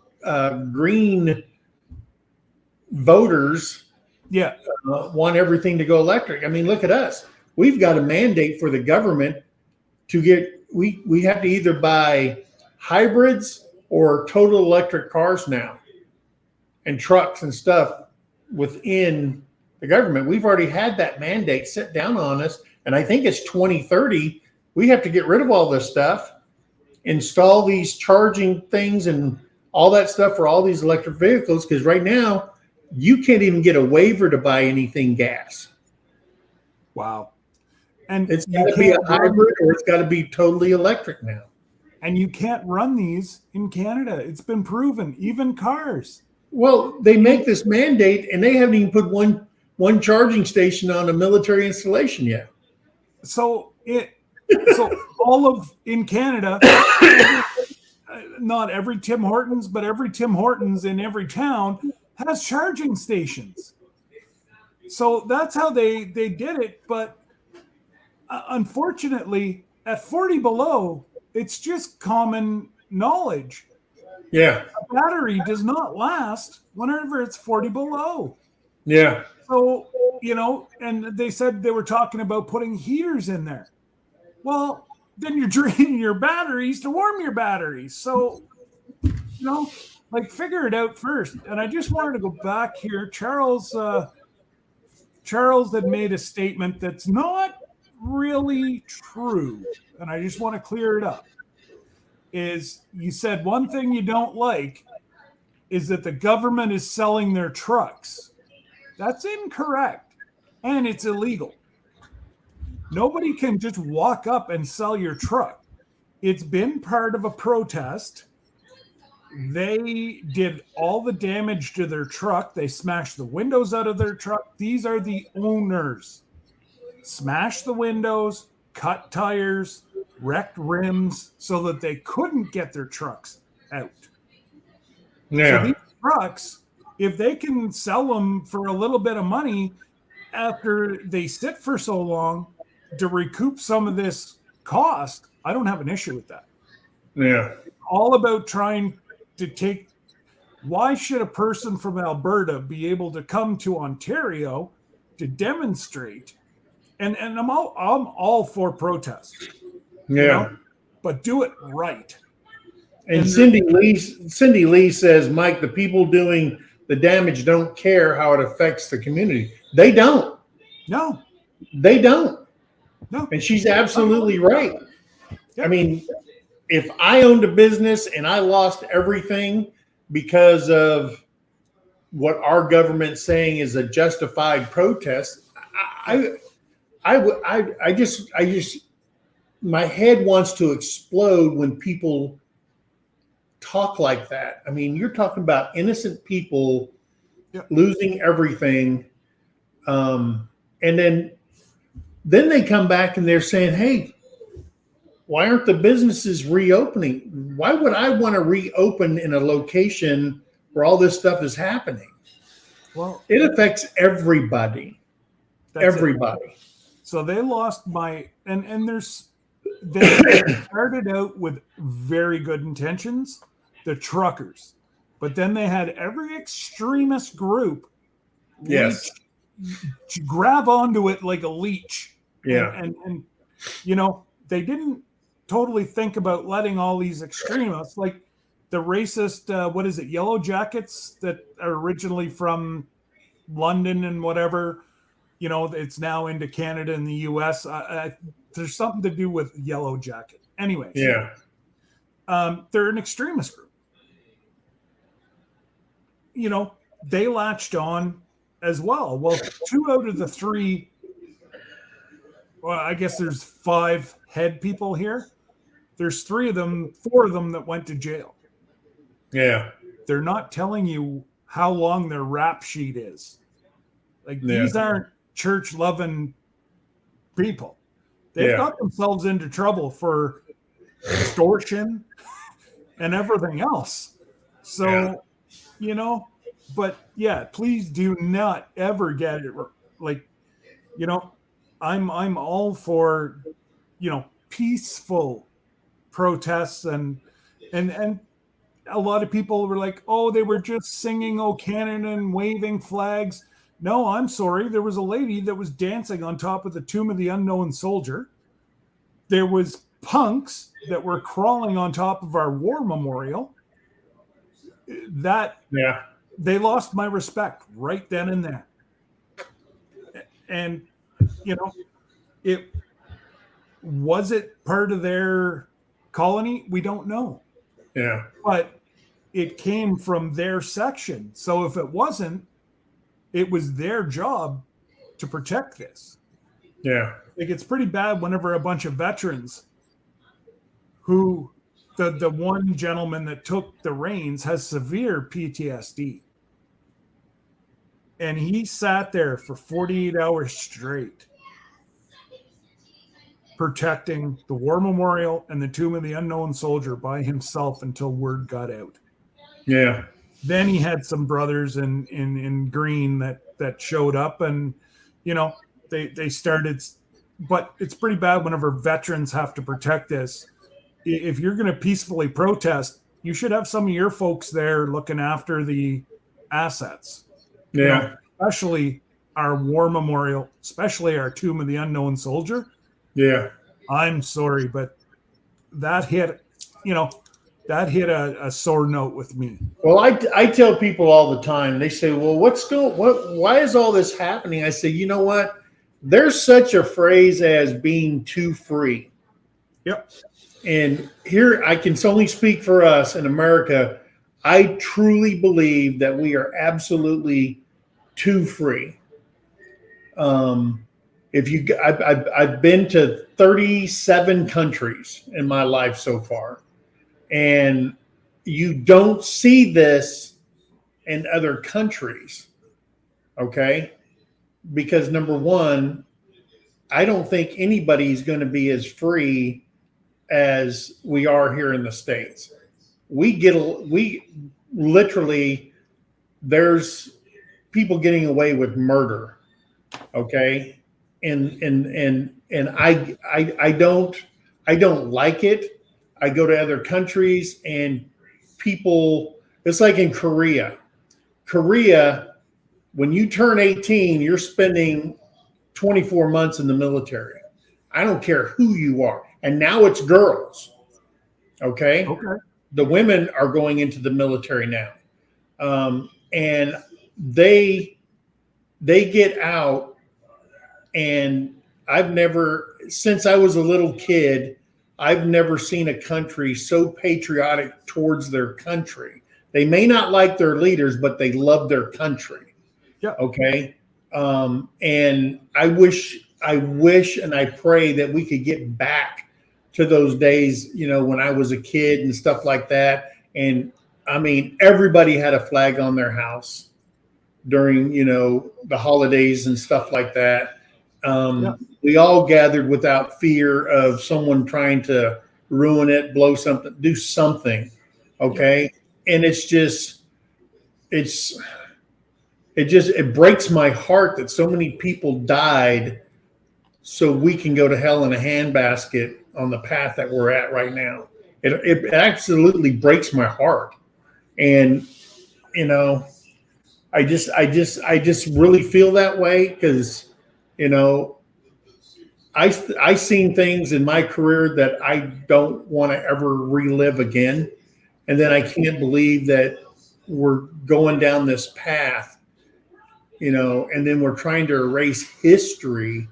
green voters want everything to go electric. I mean, look at us. We've got a mandate for the government to get, we have to either buy hybrids or total electric cars now, and trucks and stuff within the government. We've already had that mandate set down on us. And I think it's 2030. We have to get rid of all this stuff. install these charging things and all that stuff for all these electric vehicles. Because right now, you can't even get a waiver to buy anything gas. Wow. And It's you got to be a can't run, hybrid, or it's got to be totally electric now. and you can't run these in Canada. It's been proven, even cars. Well, they make this mandate, and they haven't even put one charging station on a military installation yet. So all of in Canada, not every Tim Hortons, but every Tim Hortons in every town has charging stations. So that's how they did it. But unfortunately, at 40 below, it's just common knowledge. Yeah. A battery does not last whenever it's 40 below. Yeah. So, and they said they were talking about putting heaters in there. Well, then you're draining your batteries to warm your batteries. So, figure it out first. And I just wanted to go back here. Charles had made a statement that's not really true. And I just want to clear it up. Is you said one thing you don't like is that the government is selling their trucks. That's incorrect. And it's illegal. Nobody can just walk up and sell your truck. It's been part of a protest. They did all the damage to their truck. They smashed the windows out of their truck. These are the owners. Smashed the windows, cut tires, wrecked rims so that they couldn't get their trucks out. Yeah. So these trucks, if they can sell them for a little bit of money after they sit for so long to recoup some of this cost, I don't have an issue with that. Yeah. It's all about trying to take. Why should a person from Alberta be able to come to Ontario to demonstrate? And I'm all for protests. Yeah. But do it right. And Cindy Lee says, Mike, the people doing the damage don't care how it affects the community. They don't. No. They don't. No. And she's absolutely right. Yep. I mean, if I owned a business and I lost everything because of what our government's saying is a justified protest, I just my head wants to explode when people talk like that. I mean, you're talking about innocent people losing everything. And then they come back and they're saying, hey, why aren't the businesses reopening? Why would I want to reopen in a location where all this stuff is happening? Well, it affects everybody. Everybody. It. So they lost they started out with very good intentions, the truckers, but then they had every extremist group grab onto it like a leech. Yeah. And they didn't totally think about letting all these extremists, like the racist, Yellow Jackets that are originally from London and whatever, it's now into Canada and the US. There's something to do with Yellow Jacket. Anyways. Yeah. They're an extremist group. They latched on as well. Well, 2 out of the 3, well, I guess there's 5 head people here. There's 4 of them that went to jail. Yeah. They're not telling you how long their rap sheet is. These aren't church-loving people. They've got themselves into trouble for extortion and everything else. So, but please do not ever get it I'm all for, peaceful protests and a lot of people were like, oh, they were just singing "O Canada" and waving flags. No, I'm sorry. There was a lady that was dancing on top of the tomb of the unknown soldier. There was punks that were crawling on top of our war memorial. They lost my respect right then and there. And, it part of their colony? We don't know. Yeah. But it came from their section. So if it wasn't, it was their job to protect this. Yeah. Like, it's pretty bad whenever a bunch of veterans who the one gentleman that took the reins has severe PTSD. And he sat there for 48 hours straight protecting the war memorial and the tomb of the unknown soldier by himself until word got out. Yeah. Then he had some brothers in green that showed up, and they started. But it's pretty bad whenever veterans have to protect this. If you're going to peacefully protest, you should have some of your folks there looking after the assets. Yeah. Especially our war memorial, especially our tomb of the unknown soldier. Yeah. I'm sorry, but that hit a sore note with me. Well, I tell people all the time, they say, well, why is all this happening? I say, you know what? There's such a phrase as being too free. Yep. And here I can only speak for us in America. I truly believe that we are absolutely too free. I've been to 37 countries in my life so far, and you don't see this in other countries. Okay. Because number one, I don't think anybody's going to be as free as we are here in the States. We literally, there's people getting away with murder. Okay. And I don't like it. I go to other countries and people, it's like in Korea, when you turn 18, you're spending 24 months in the military. I don't care who you are. And now it's girls. Okay. The women are going into the military now. And they get out, and since I was a little kid, I've never seen a country so patriotic towards their country. They may not like their leaders, but they love their country. Yeah. Okay. And I wish and I pray that we could get back to those days, when I was a kid and stuff like that. And I mean, everybody had a flag on their house during, the holidays and stuff like that. We all gathered without fear of someone trying to ruin it, blow something, do something. Okay. Yeah. And it breaks my heart that so many people died so we can go to hell in a handbasket on the path that we're at right now. It absolutely breaks my heart. And, I just really feel that way because, I seen things in my career that I don't want to ever relive again. And then I can't believe that we're going down this path, and then we're trying to erase history.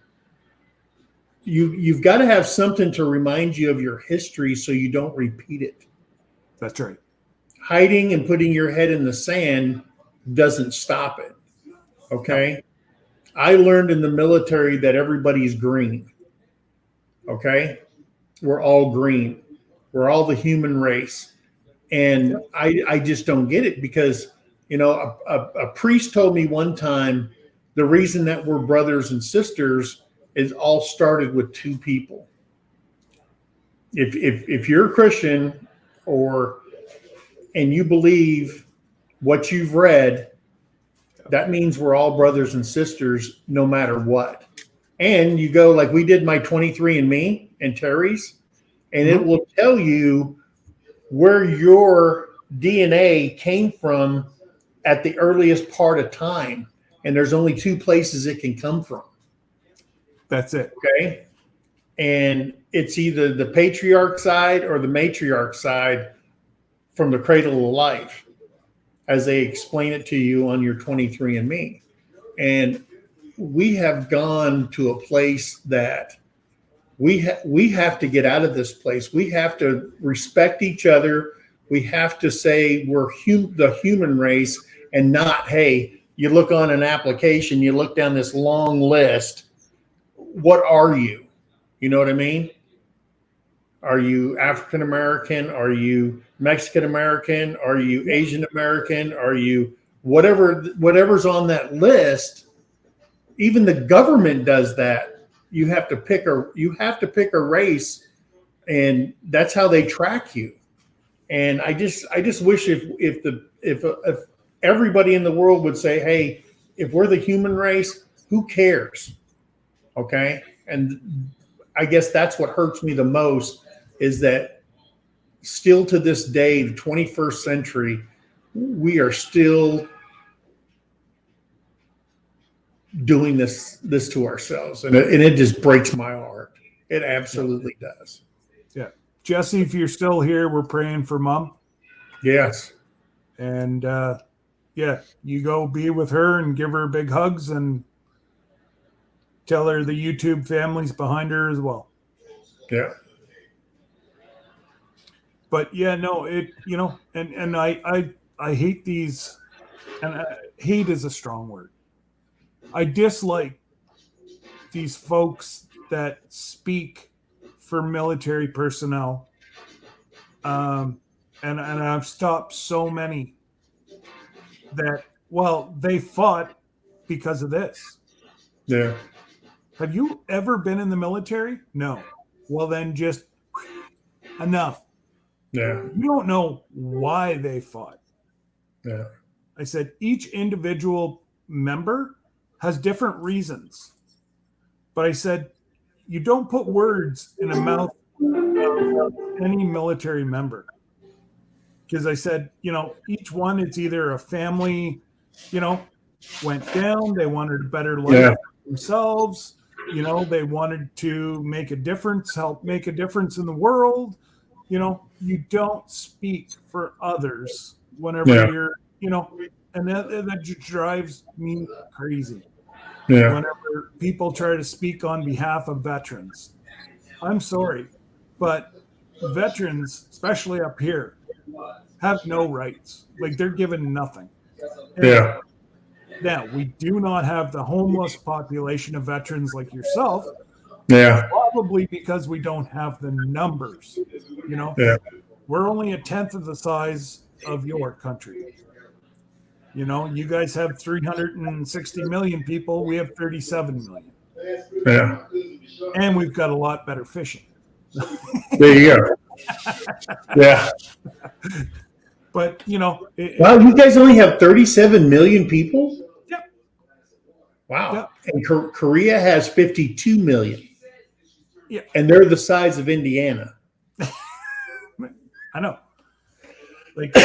You've got to have something to remind you of your history so you don't repeat it. That's right. Hiding and putting your head in the sand doesn't stop it. Okay. No. I learned in the military that everybody's green. Okay. We're all green. We're all the human race. And I just don't get it because, a priest told me one time, the reason that we're brothers and sisters is all started with two people. If you're a Christian and you believe what you've read, that means we're all brothers and sisters no matter what. And you go like we did my 23andMe and Terry's, and it will tell you where your DNA came from at the earliest part of time. And there's only two places it can come from. That's it. Okay. And it's either the patriarch side or the matriarch side from the cradle of life, as they explain it to you on your 23andMe. And we have gone to a place that we have to get out of this place. We have to respect each other. We have to say we're the human race, and not, hey, you look on an application, you look down this long list. What are you? You know what I mean? Are you African American? Are you Mexican American? Are you Asian American? Are you whatever's on that list? Even the government does that. You have to pick a race, and that's how they track you. And I just wish if everybody in the world would say, hey, if we're the human race, who cares? Okay. And I guess that's what hurts me the most, is that still to this day, the 21st century, we are still doing this to ourselves. And it just breaks my heart. It absolutely does. Yeah. Jesse, if you're still here, we're praying for Mom. Yes. And yeah, you go be with her and give her big hugs and tell her the YouTube family's behind her as well. Yeah. But yeah, no, and I hate these, and hate is a strong word. I dislike these folks that speak for military personnel. And I've stopped so many that, well, they fought because of this. Yeah. Have you ever been in the military? No. Well, then just enough. Yeah. You don't know why they fought. Yeah. I said each individual member has different reasons. But I said, you don't put words in a mouth of any military member. Because I said, each one, it's either a family, went down, they wanted a better life for themselves, they wanted to make a difference, help make a difference in the world. You don't speak for others whenever you're, and that just drives me crazy. Yeah. Whenever people try to speak on behalf of veterans. I'm sorry, but veterans, especially up here, have no rights. Like, they're given nothing. Yeah. Now, we do not have the homeless population of veterans like yourself. Yeah. Probably because we don't have the numbers. Yeah. We're only a tenth of the size of your country. You guys have 360 million people. We have 37 million. Yeah. And we've got a lot better fishing. There you go. Yeah. But, wow, you guys only have 37 million people? Yep. Wow. Yep. And Korea has 52 million. Yeah. And they're the size of Indiana. I know. Like,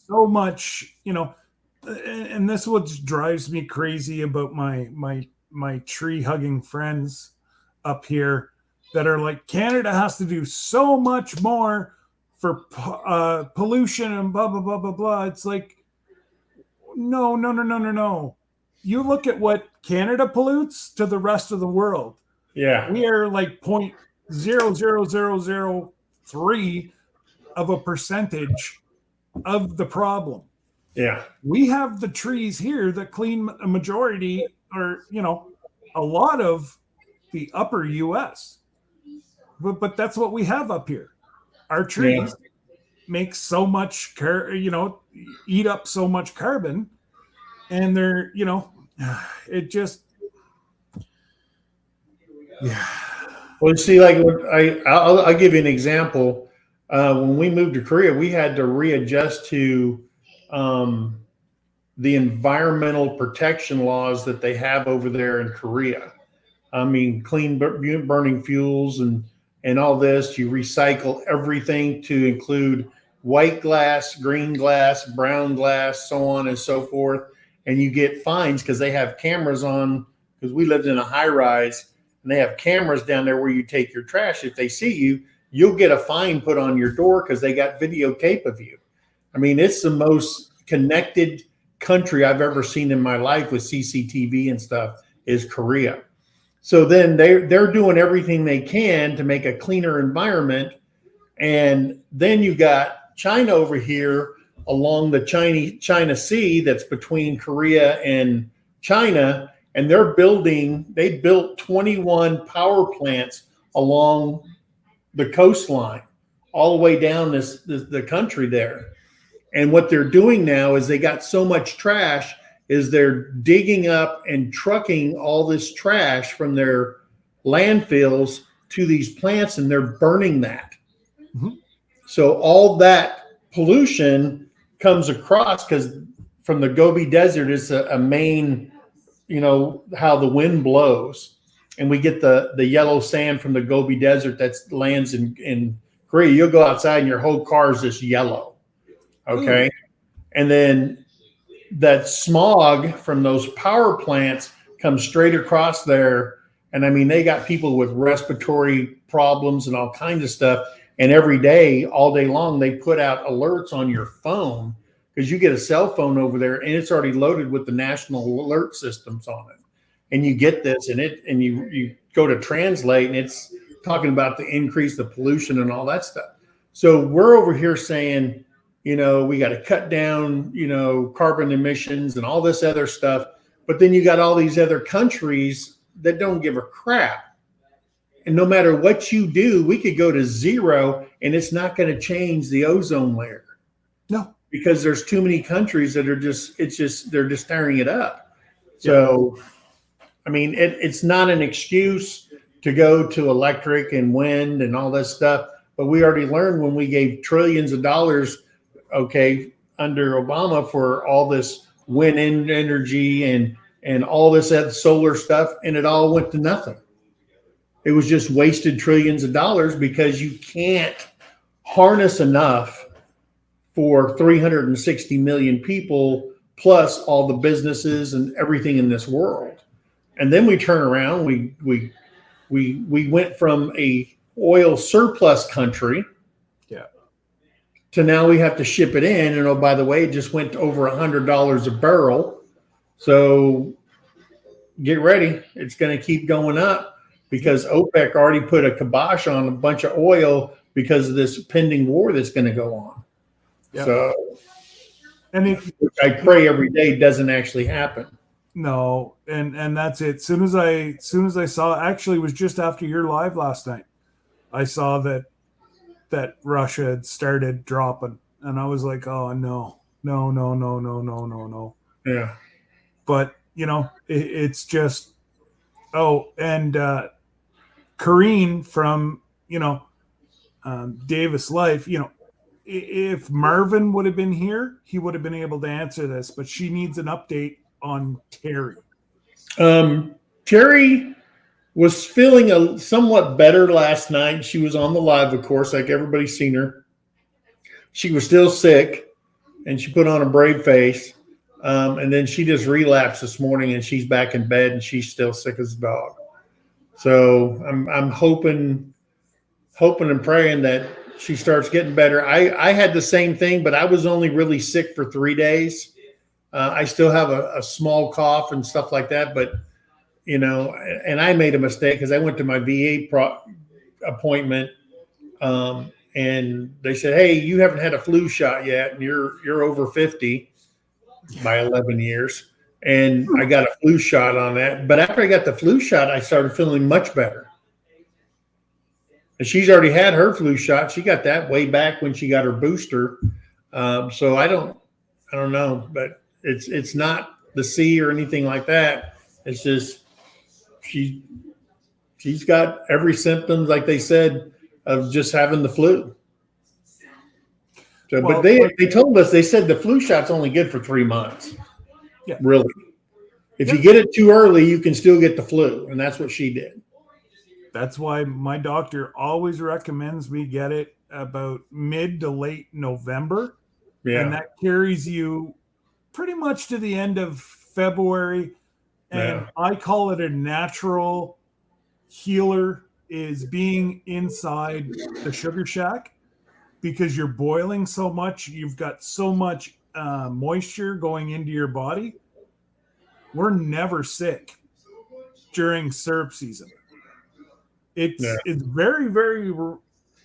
so much, and this is what drives me crazy about my tree hugging friends up here that are like, Canada has to do so much more for pollution and blah, blah, blah, blah, blah. It's like, no. You look at what Canada pollutes to the rest of the world. Yeah. We are like 0.00003 of a percentage of the problem. Yeah. We have the trees here that clean a majority or, a lot of the upper US. But that's what we have up here. Our trees make so much, eat up so much carbon, and they're, it just, yeah. Well, see, like I'll give you an example. When we moved to Korea, we had to readjust to the environmental protection laws that they have over there in Korea. I mean, clean burning fuels and all this. You recycle everything to include white glass, green glass, brown glass, so on and so forth. And you get fines because they have cameras on, because we lived in a high rise and they have cameras down there where you take your trash. If they see you, you'll get a fine put on your door because they got videotape of you. I mean, it's the most connected country I've ever seen in my life with CCTV and stuff is Korea. So then they're doing everything they can to make a cleaner environment. And then you got China over here along the China Sea that's between Korea and China. And they built 21 power plants along the coastline all the way down the country there. And what they're doing now is they got so much trash is they're digging up and trucking all this trash from their landfills to these plants, and they're burning that. Mm-hmm. So all that pollution comes across because from the Gobi Desert is a main, how the wind blows. And we get the yellow sand from the Gobi Desert that lands in Korea. You'll go outside and your whole car is just yellow. Okay. And then that smog from those power plants comes straight across there. And I mean, they got people with respiratory problems and all kinds of stuff. And every day, all day long, they put out alerts on your phone because you get a cell phone over there and it's already loaded with the national alert systems on it. And you get this and you go to translate and it's talking about the increase of pollution and all that stuff. So we're over here saying, we got to cut down, carbon emissions and all this other stuff. But then you got all these other countries that don't give a crap. And no matter what you do, we could go to zero and it's not going to change the ozone layer. No. Because there's too many countries that are they're just tearing it up. So, I mean, it's not an excuse to go to electric and wind and all this stuff. But we already learned when we gave trillions of dollars under Obama for all this wind energy and all this solar stuff, and it all went to nothing. It was just wasted trillions of dollars because you can't harness enough for 360 million people plus all the businesses and everything in this world. And then we turn around, we went from a oil surplus country to now we have to ship it in. And oh, by the way, it just went to over $100 a barrel. So get ready. It's going to keep going up because OPEC already put a kibosh on a bunch of oil because of this pending war that's going to go on. Yep. So, which I pray every day doesn't actually happen. No. And that's it. Soon as I saw, actually it was just after your live last night, I saw that Russia had started dropping, and I was like, oh no. Yeah. But it's just, and Corrine from Davis Life, if Marvin would have been here, he would have been able to answer this, but she needs an update on Terry. Terry was feeling somewhat better last night. She was on the live, of course, like everybody's seen her. She was still sick, and she put on a brave face. And then she just relapsed this morning, and she's back in bed, and she's still sick as a dog. So I'm hoping and praying that she starts getting better. I had the same thing, but I was only really sick for 3 days. I still have a small cough and stuff like that, but and I made a mistake because I went to my VA appointment, and they said, "Hey, you haven't had a flu shot yet, and you're over 50 by 11 years." And I got a flu shot on that. But after I got the flu shot, I started feeling much better. And she's already had her flu shot. She got that way back when she got her booster. So I don't know, but it's not the C or anything like that. It's just she's got every symptom, like they said, of just having the flu. So, but they told us, they said the flu shot's only good for 3 months. Yeah. Really. If you get it too early, you can still get the flu. And that's what she did. That's why my doctor always recommends me get it about mid to late November. Yeah. And that carries you pretty much to the end of February. And I call it a natural healer, is being inside the sugar shack, because you're boiling so much. You've got so much moisture going into your body. We're never sick during syrup season. Yeah. It's very, very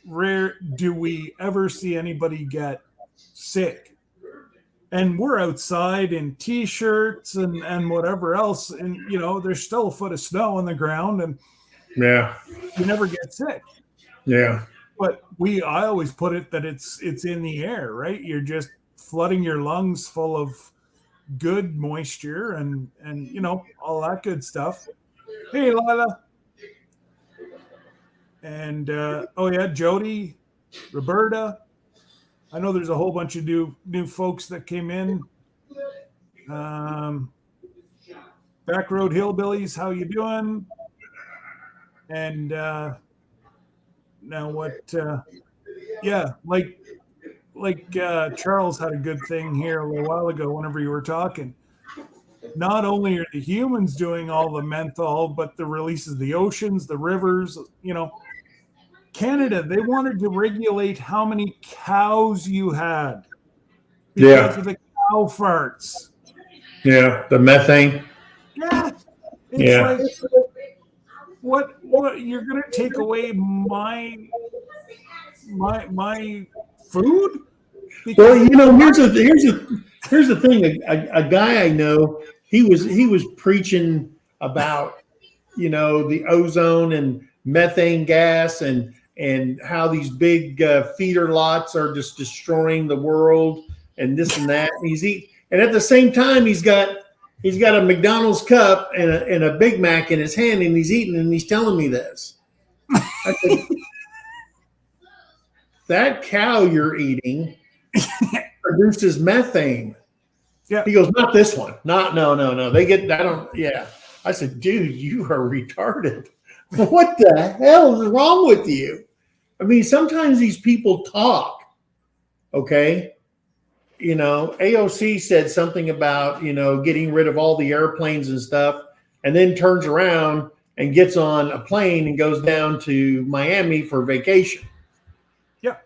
rare do we ever see anybody get sick. And we're outside in t-shirts and whatever else, and there's still a foot of snow on the ground, and Yeah. you never get sick. Yeah. But I always put it that it's in the air, right? You're just flooding your lungs full of good moisture and all that good stuff. Hey, Lila. And Jody, Roberta. I know there's a whole bunch of new folks that came in. Back Road Hillbillies, how you doing? And now what? Charles had a good thing here a little while ago. Whenever you were talking, not only are the humans doing all the menthol, but the releases of the oceans, the rivers. Canada, they wanted to regulate how many cows you had because of the cow farts. Yeah, the methane. Yeah, it's like what you're gonna take away my food? Well, here's the thing. A guy I know, he was preaching about the ozone and methane gas and how these big feeder lots are just destroying the world and this and that. And at the same time, he's got a McDonald's cup and a Big Mac in his hand, and he's eating, and he's telling me this. I said, that cow you're eating produces methane. Yeah. He goes, not this one. No. They get, I don't, yeah. I said, dude, you are retarded. What the hell is wrong with you? I mean, sometimes these people talk, okay? AOC said something about, getting rid of all the airplanes and stuff, and then turns around and gets on a plane and goes down to Miami for vacation. Yeah. I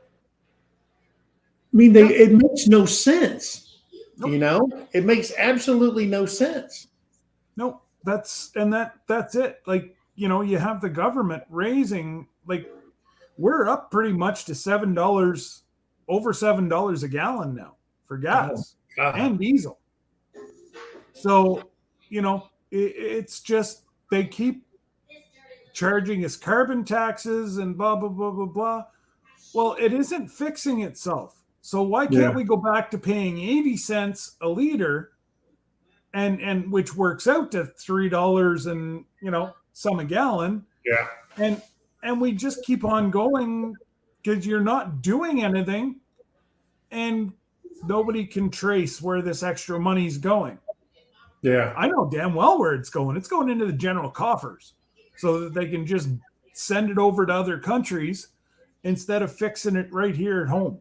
mean, it makes no sense. Nope. It makes absolutely no sense. Nope. That's it. Like, you have the government raising, like, we're up pretty much to $7, over $7 a gallon now for gas and diesel. So, it's just, they keep charging us carbon taxes and blah, blah, blah, blah, blah. Well, it isn't fixing itself. So why can't we go back to paying 80 cents a liter and which works out to $3 and, some a gallon. Yeah. And we just keep on going because you're not doing anything and nobody can trace where this extra money's going. Yeah. I know damn well where it's going. It's going into the general coffers so that they can just send it over to other countries instead of fixing it right here at home.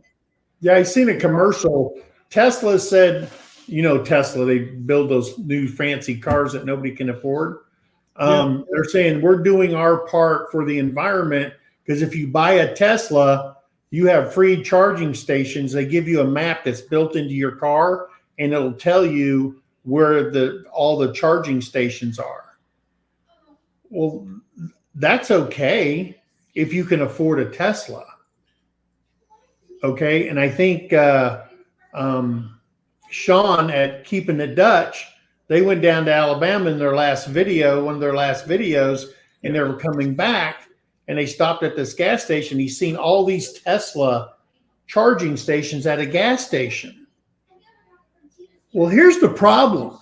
Yeah, I seen a commercial. Tesla said, Tesla, they build those new fancy cars that nobody can afford. They're saying we're doing our part for the environment because if you buy a Tesla, you have free charging stations. They give you a map that's built into your car, and it'll tell you where all the charging stations are. Well, that's okay if you can afford a Tesla. Okay, and I think Sean at Keeping It Dutch, they went down to Alabama in their last video, one of their last videos, and they were coming back, and they stopped at this gas station. He's seen all these Tesla charging stations at a gas station. Well, here's the problem.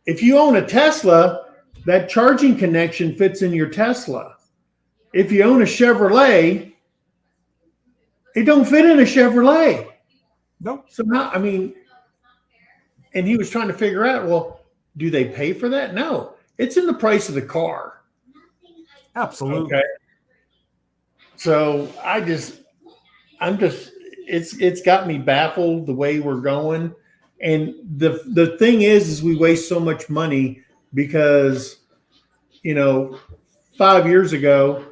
If you own a Tesla, that charging connection fits in your Tesla. If you own a Chevrolet, it don't fit in a Chevrolet. Nope. So now, and he was trying to figure out, well, do they pay for that? No, it's in the price of the car. Absolutely. Okay. So it's got me baffled the way we're going. And the thing is we waste so much money because, 5 years ago,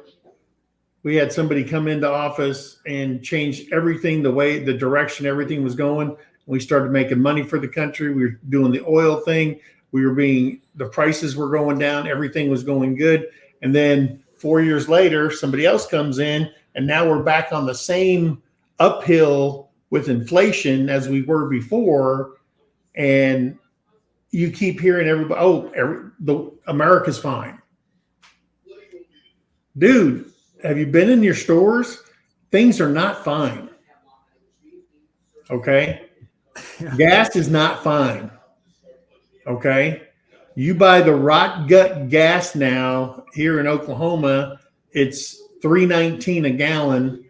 we had somebody come into office and change everything, the direction everything was going. We started making money for the country. We were doing the oil thing. We were being the prices were going down, everything was going good. And then 4 years later, somebody else comes in, and now we're back on the same uphill with inflation as we were before. And you keep hearing everybody, America's fine. Dude, have you been in your stores? Things are not fine. Okay. Gas is not fine. Okay. You buy the rot gut gas now here in Oklahoma, it's $3.19 a gallon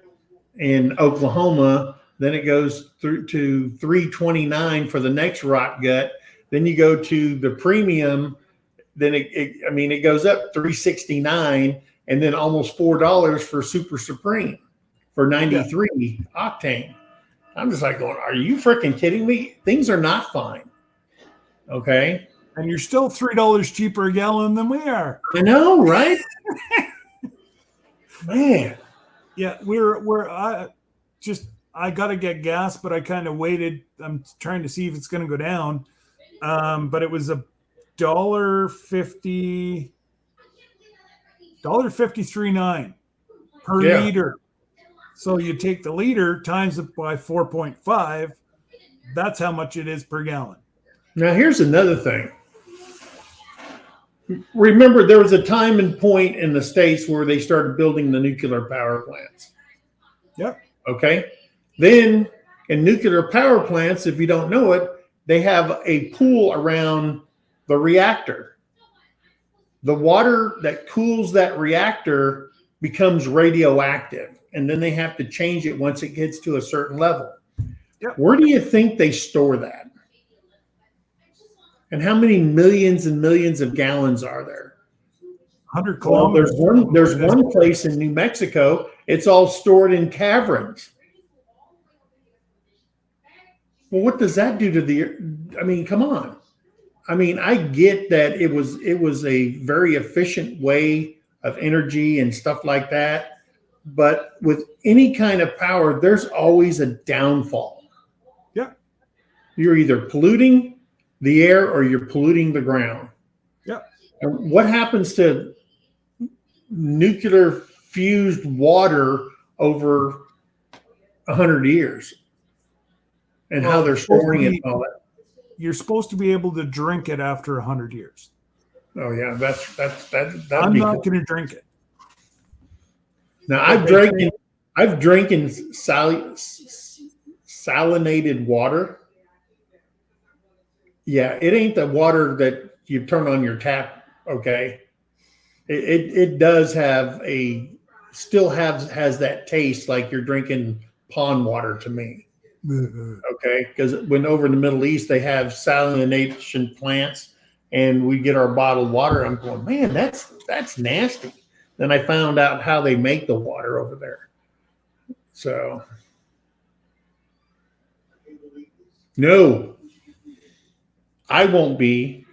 in Oklahoma. Then it goes through to $3.29 for the next rot gut. Then you go to the premium. Then it goes up $3.69 and then almost $4 for Super Supreme for 93 octane. I'm just like going, are you freaking kidding me? Things are not fine. Okay. And you're still $3 cheaper a gallon than we are. I know, right? Man. Yeah, I got to get gas, but I kind of waited. I'm trying to see if it's going to go down. But it was $1.53.9 per liter. So you take the liter times it by 4.5. That's how much it is per gallon. Now, here's another thing. Remember, there was a time and point in the States where they started building the nuclear power plants. Yep. Okay. Then in nuclear power plants, if you don't know it, they have a pool around the reactor. The water that cools that reactor becomes radioactive, and then they have to change it once it gets to a certain level. Yep. Where do you think they store that? And how many millions and millions of gallons are there? 100 Well, kilometers. there's one place in New Mexico. It's all stored in caverns. Well, what does that do to I mean, come on. I mean, I get that it was a very efficient way of energy and stuff like that. But with any kind of power, there's always a downfall. Yeah. You're either polluting the air or you're polluting the ground. Yeah. And what happens to nuclear fused water over 100 years? And how they're storing it and all that. You're supposed to be able to drink it after 100 years. Oh yeah, that's I'm not going to drink it. Now I've drinking salinated water. Yeah, it ain't the water that you turn on your tap. Okay, it does have still has that taste like you're drinking pond water to me. Okay, because when over in the Middle East they have salination plants, and we get our bottled water. I'm going, man, that's nasty. Then I found out how they make the water over there. So, no, I won't be.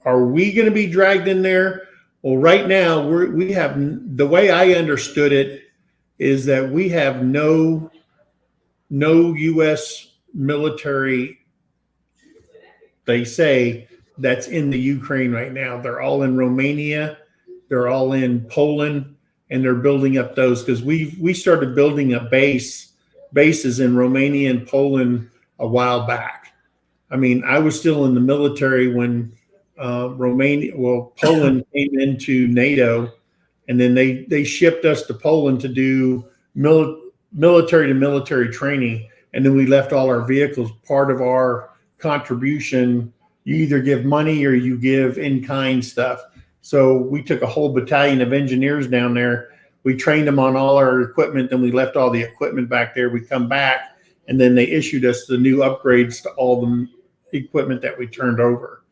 Are we going to be dragged in there? Well, right now we have, the way I understood it is that we have no U.S. military, they say, that's in the Ukraine right now. They're all in Romania, they're all in Poland, and they're building up those because we started building up bases in Romania and Poland a while back. I mean, I was still in the military when Poland came into NATO, and then they shipped us to Poland to do military to military training, and then we left all our vehicles. Part of our contribution, you either give money or you give in-kind stuff. So we took a whole battalion of engineers down there. We trained them on all our equipment, then we left all the equipment back there. We come back, and then they issued us the new upgrades to all the equipment that we turned over.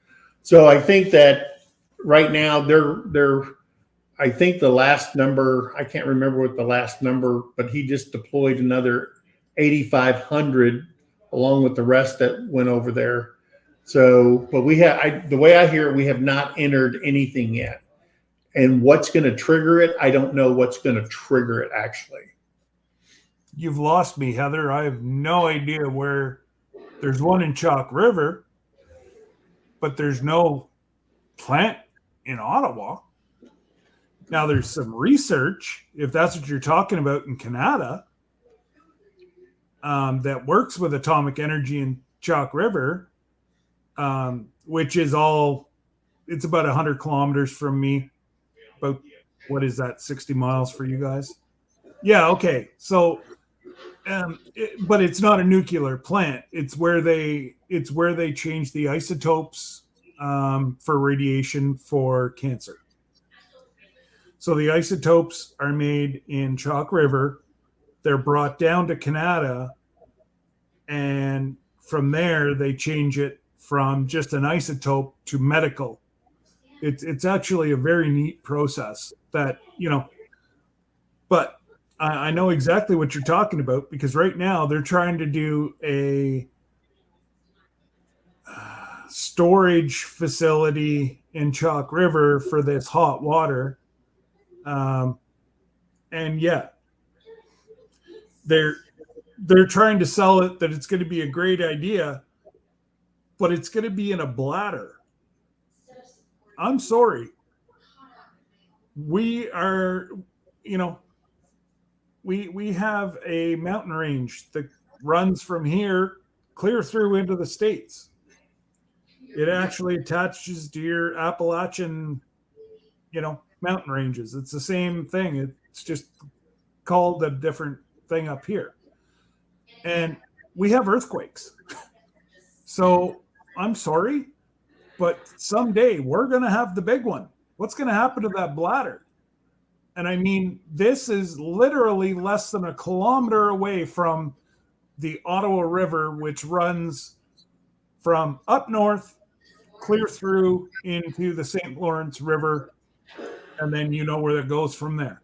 So I think that right now I think the last number, I can't remember what the last number, but he just deployed another 8,500 along with the rest that went over there. So, but the way I hear it, we have not entered anything yet. And what's going to trigger it? I don't know what's going to trigger it actually. You've lost me, Heather. I have no idea where. There's one in Chalk River. but there's no plant in Ottawa. Now there's some research, if that's what you're talking about, in Canada, that works with atomic energy in Chalk River, which is it's about 100 kilometers from me. About, what is that, 60 miles for you guys? Yeah, okay. So, but it's not a nuclear plant. It's where they change the isotopes for radiation for cancer. So the isotopes are made in Chalk River. They're brought down to Canada, and from there they change it from just an isotope to medical. It's actually a very neat process that, but I know exactly what you're talking about, because right now they're trying to do a storage facility in Chalk River for this hot water. And yeah, they're trying to sell it that it's going to be a great idea, but it's going to be in a bladder. I'm sorry. We are, we have a mountain range that runs from here clear through into the States. It actually attaches to your Appalachian, mountain ranges. It's the same thing. It's just called a different thing up here. And we have earthquakes. So I'm sorry, but someday we're going to have the big one. What's going to happen to that bladder? And I mean, this is literally less than a kilometer away from the Ottawa River, which runs from up north, clear through into the St. Lawrence River. And then where it goes from there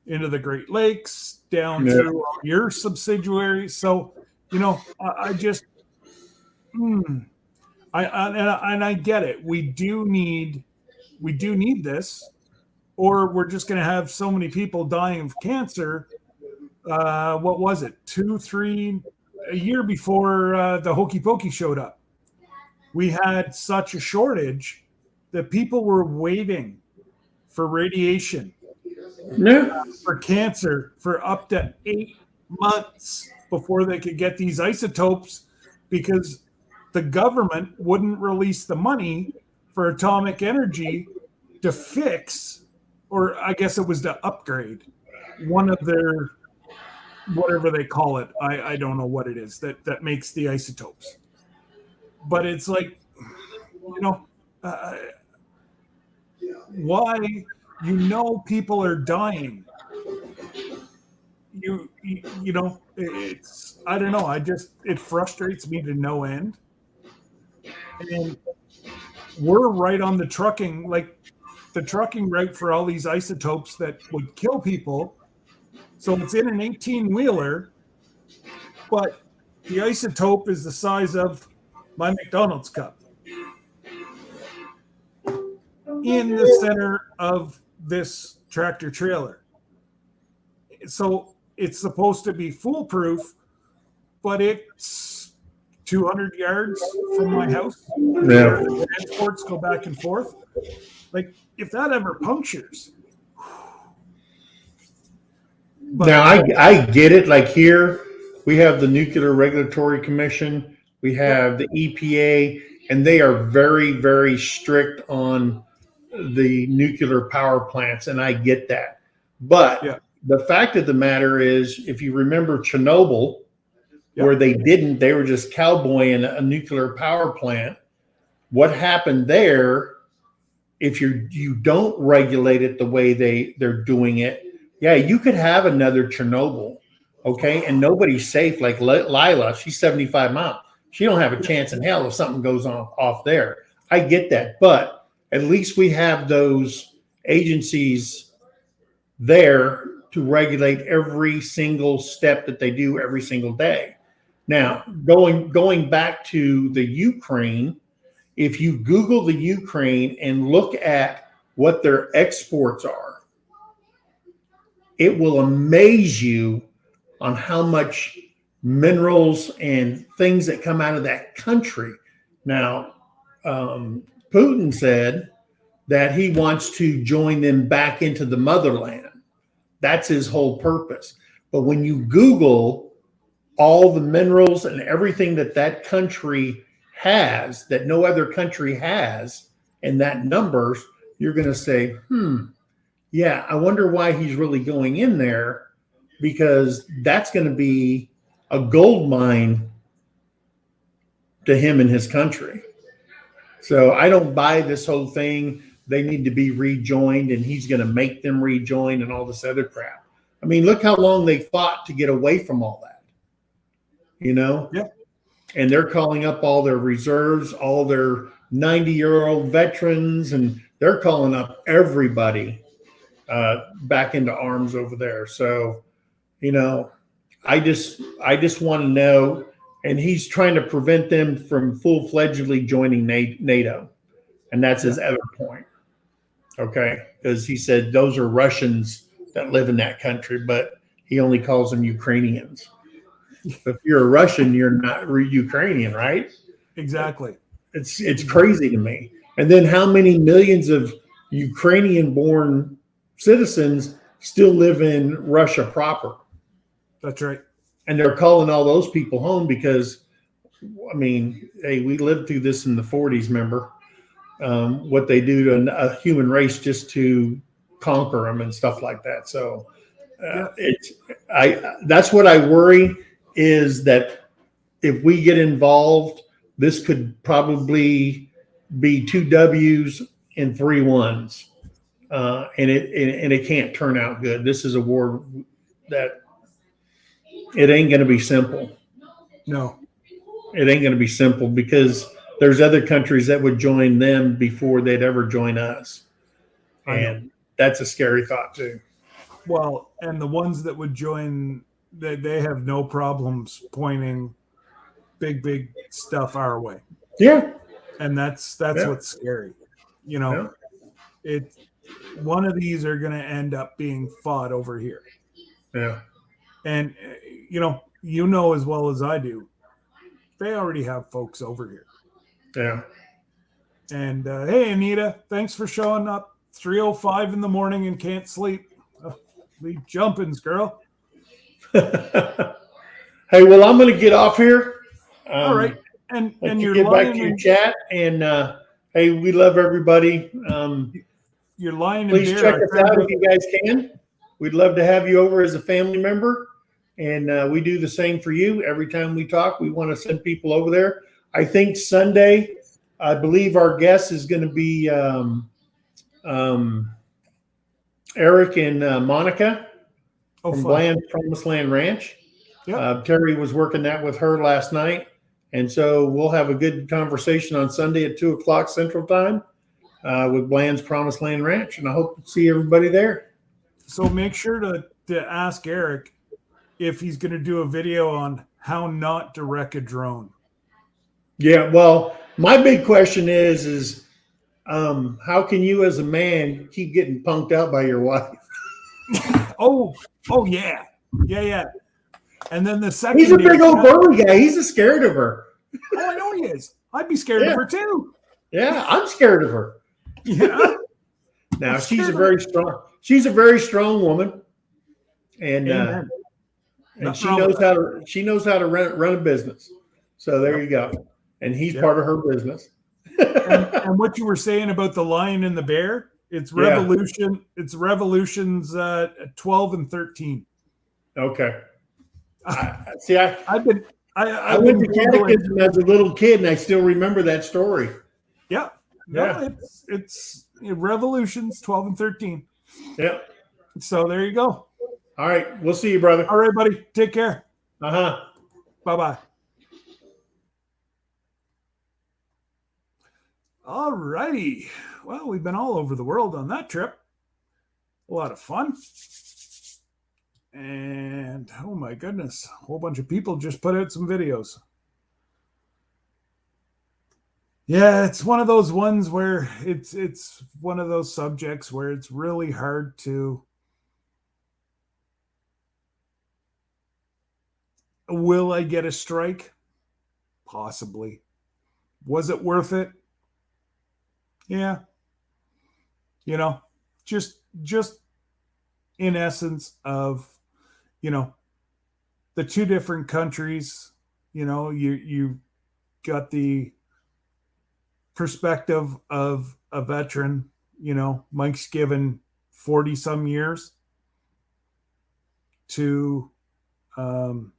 into the Great Lakes, down to your subsidiaries. So, I just, I get it. We do need this, or we're just going to have so many people dying of cancer. What was it? 2-3 a year before the Hokey Pokey showed up. We had such a shortage that people were waiting for radiation, for cancer, for up to 8 months before they could get these isotopes, because the government wouldn't release the money for atomic energy to fix, or I guess it was to upgrade one of their, whatever they call it. I don't know what it is that makes the isotopes. But it's like, why, people are dying. It's, I don't know. It frustrates me to no end. And we're right on the trucking route for all these isotopes that would kill people. So it's in an 18-wheeler, but the isotope is the size of my McDonald's cup in the center of this tractor trailer. So it's supposed to be foolproof, but it's 200 yards from my house. Yeah. The transports go back and forth. Like, if that ever punctures. Now, I get it. Like here, we have the Nuclear Regulatory Commission, we have the EPA, and they are very, very strict on the nuclear power plants, and I get that. But the fact of the matter is, if you remember Chernobyl, where they were just cowboying a nuclear power plant, what happened there, if you don't regulate it the way they're doing it, you could have another Chernobyl, okay? And nobody's safe. Like Lila, she's 75 miles. She don't have a chance in hell if something goes off there. I get that. But at least we have those agencies there to regulate every single step that they do every single day. Now, going back to the Ukraine, if you Google the Ukraine and look at what their exports are, it will amaze you on how much minerals and things that come out of that country. Now, Putin said that he wants to join them back into the motherland. That's his whole purpose. But when you Google all the minerals and everything that that country has that no other country has in that numbers, you're going to say, yeah, I wonder why he's really going in there, because that's going to be a gold mine to him and his country. So I don't buy this whole thing. They need to be rejoined and he's going to make them rejoin and all this other crap. I mean, look how long they fought to get away from all that, you know? Yeah. And they're calling up all their reserves, all their 90-year-old veterans, and they're calling up everybody back into arms over there. So, you know, I just want to know, and he's trying to prevent them from full-fledgedly joining NATO. And that's his other point. Okay. Because he said those are Russians that live in that country, but he only calls them Ukrainians. If you're a Russian, you're not Ukrainian, right? Exactly. It's crazy to me. And then how many millions of Ukrainian-born citizens still live in Russia proper? That's right. And they're calling all those people home because, I mean, hey, we lived through this in the 40s, remember? What they do to a human race just to conquer them and stuff like that. So that's what I worry, is that if we get involved, this could probably be 2 W's and 3 1s. And it can't turn out good. This is a war that it ain't going to be simple. No, it ain't going to be simple, because there's other countries that would join them before they'd ever join us. And that's a scary thought too. Well, and the ones that would join, they have no problems pointing big stuff our way. Yeah. And that's what's scary. You know, one of these are going to end up being fought over here. Yeah. And, you know as well as I do, they already have folks over here. Yeah. And, hey, Anita, thanks for showing up 3:05 in the morning and can't sleep. Leave jumpins, girl. Hey, well, I'm going to get off here. All right. And you you're get back lying to your in chat. And, hey, we love everybody. you're lying Please in beer. check us out if you guys can. We'd love to have you over as a family member. And we do the same for you. Every time we talk, we want to send people over there. I think Sunday, I believe our guest is going to be Eric and Monica from Bland's Promised Land Ranch. Yep. Terry was working that with her last night. And so we'll have a good conversation on Sunday at 2:00 Central Time with Bland's Promised Land Ranch. And I hope to see everybody there. So make sure to ask Eric if he's going to do a video on how not to wreck a drone. Yeah, well, my big question is how can you as a man keep getting punked out by your wife? Oh yeah. And then the second, he's a big old burly guy. He's scared of her. Oh, I know he is. I'd be scared of her too. Yeah, I'm scared of her. Yeah. Now she's a very strong woman, and she knows how to run a business. So there you go. And he's part of her business. and what you were saying about the lion and the bear, it's revolution. Yeah. It's revolutions 12 and 13. Okay. I went to catechism as a little kid, and I still remember that story. Yeah. No, it's revolutions 12 and 13. Yeah. So there you go. All right. We'll see you, brother. All right, buddy. Take care. Uh-huh. Bye-bye. All righty. Well, we've been all over the world on that trip. A lot of fun. And, oh my goodness, a whole bunch of people just put out some videos. Yeah, it's one of those ones where it's one of those subjects where it's really hard to... Will I get a strike? Possibly. Was it worth it? Yeah. Just in essence of, you know, the two different countries, you got the perspective of a veteran. Mike's given 40 some years to um,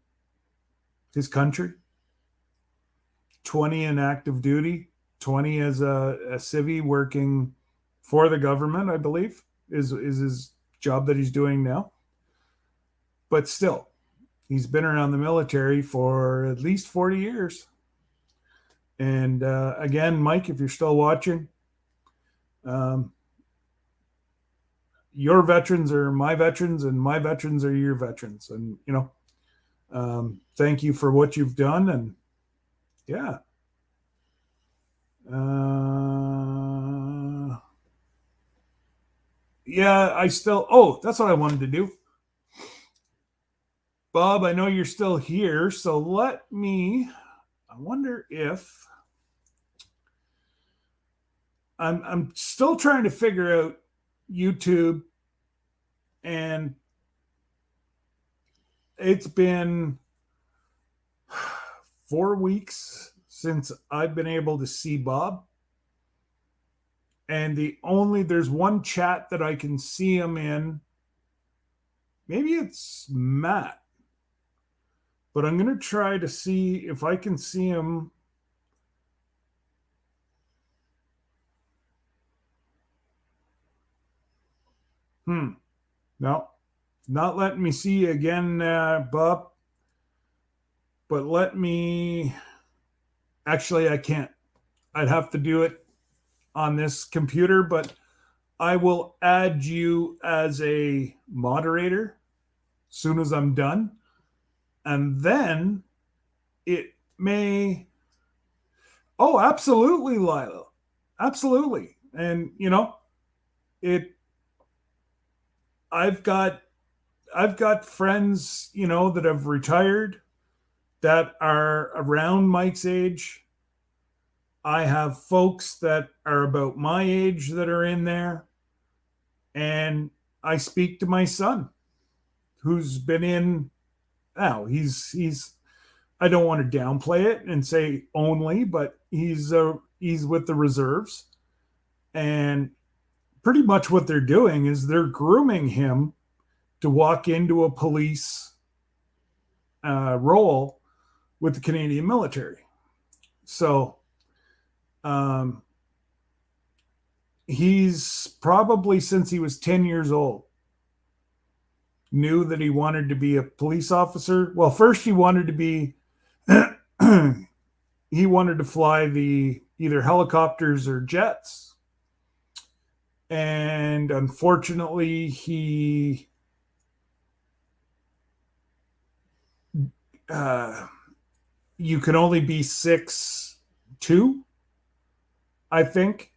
his country, 20 in active duty, 20 as a civvy working for the government, I believe, is his job that he's doing now. But still, he's been around the military for at least 40 years. And again, Mike, if you're still watching, um, your veterans are my veterans, and my veterans are your veterans. And, thank you for what you've done. And yeah. That's what I wanted to do. Bob, I know you're still here. So I wonder if I'm still trying to figure out YouTube, and it's been 4 weeks since I've been able to see Bob. And there's one chat that I can see him in. Maybe it's Matt, but I'm going to try to see if I can see him. No, not letting me see you again, Bob. But actually, I can't. I'd have to do it on this computer, but I will add you as a moderator as soon as I'm done. And then it may. Oh, absolutely, Lila. Absolutely. And, I've got friends, that have retired that are around Mike's age. I have folks that are about my age that are in there. And I speak to my son, who's been in now. He's I don't want to downplay it and say only, but he's with the reserves. And pretty much what they're doing is they're grooming him to walk into a police role with the Canadian military. So he's probably, since he was 10 years old, knew that he wanted to be a police officer. Well, first he wanted to be he wanted to fly the either helicopters or jets. And unfortunately, you can only be 6'2", I think.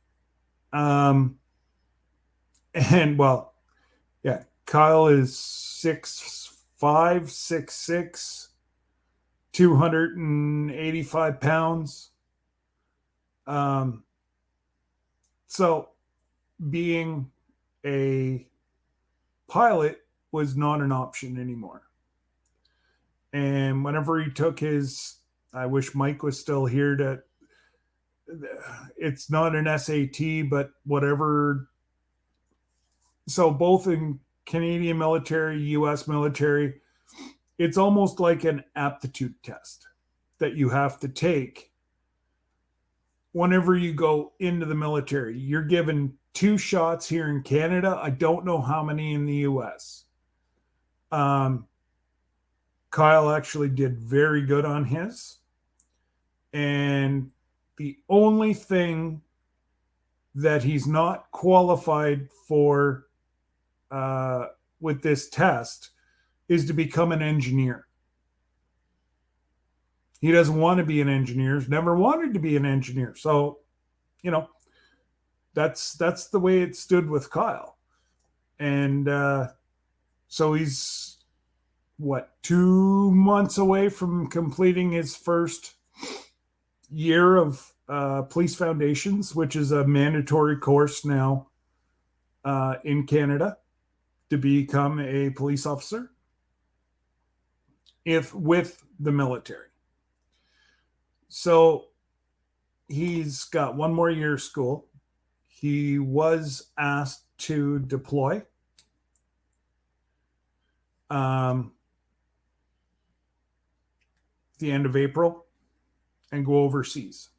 And well, yeah, Kyle is 6'5", 6'6", 285 pounds. So being a pilot was not an option anymore. And whenever he took I wish Mike was still here it's not an SAT, but whatever. So both in Canadian military, US military, it's almost like an aptitude test that you have to take whenever you go into the military. You're given 2 shots here in Canada. I don't know how many in the US. Kyle actually did very good on his. And the only thing that he's not qualified for with this test is to become an engineer. He doesn't want to be an engineer. He's never wanted to be an engineer. So, that's the way it stood with Kyle. And so he's 2 months away from completing his first year of police foundations, which is a mandatory course now in Canada to become a police officer if with the military. So he's got one more year of school. He was asked to deploy. The end of April and go overseas.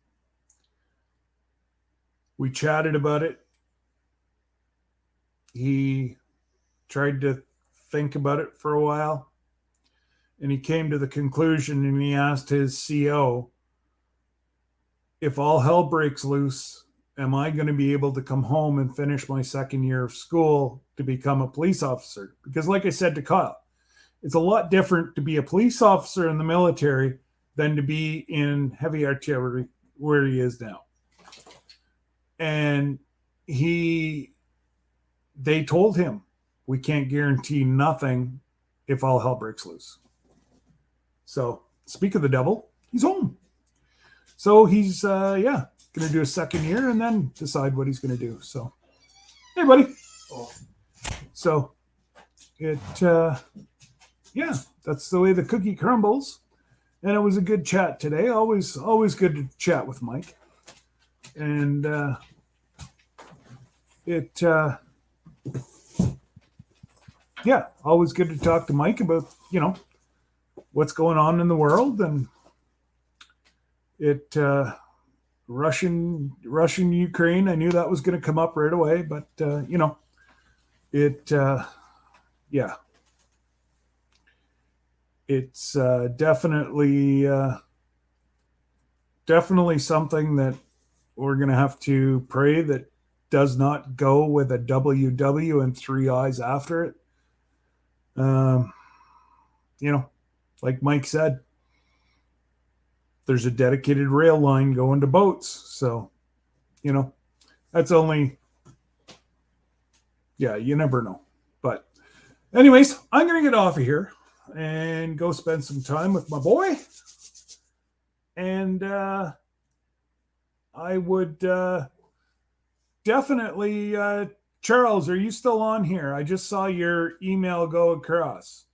We chatted about it. He tried to think about it for a while, and he came to the conclusion, and he asked his CO, if all hell breaks loose, am I going to be able to come home and finish my second year of school to become a police officer? Because like I said to Kyle, it's a lot different to be a police officer in the military than to be in heavy artillery where he is now. And they told him, we can't guarantee nothing if all hell breaks loose. So speak of the devil, he's home. So he's, going to do a second year and then decide what he's going to do. So, hey, buddy. So that's the way the cookie crumbles. And it was a good chat today. Always good to chat with Mike. And always good to talk to Mike about, what's going on in the world. And Russian Ukraine, I knew that was going to come up right away, but it's definitely something that we're going to have to pray that does not go with a WW and 3 eyes after it. Like Mike said, there's a dedicated rail line going to boats. So, that's only, you never know. But anyways, I'm going to get off of here and go spend some time with my boy. And I would definitely, Charles, are you still on here? I just saw your email go across.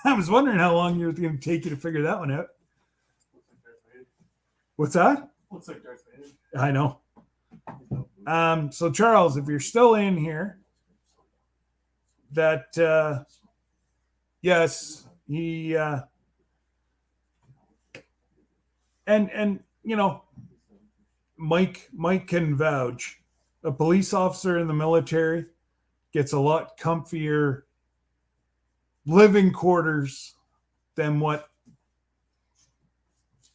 I was wondering how long it was going to take you to figure that one out. What's that? Looks like Darth Vader. I know. So Charles, if you're still in here, that yes, he and Mike can vouch. A police officer in the military gets a lot comfier living quarters than what,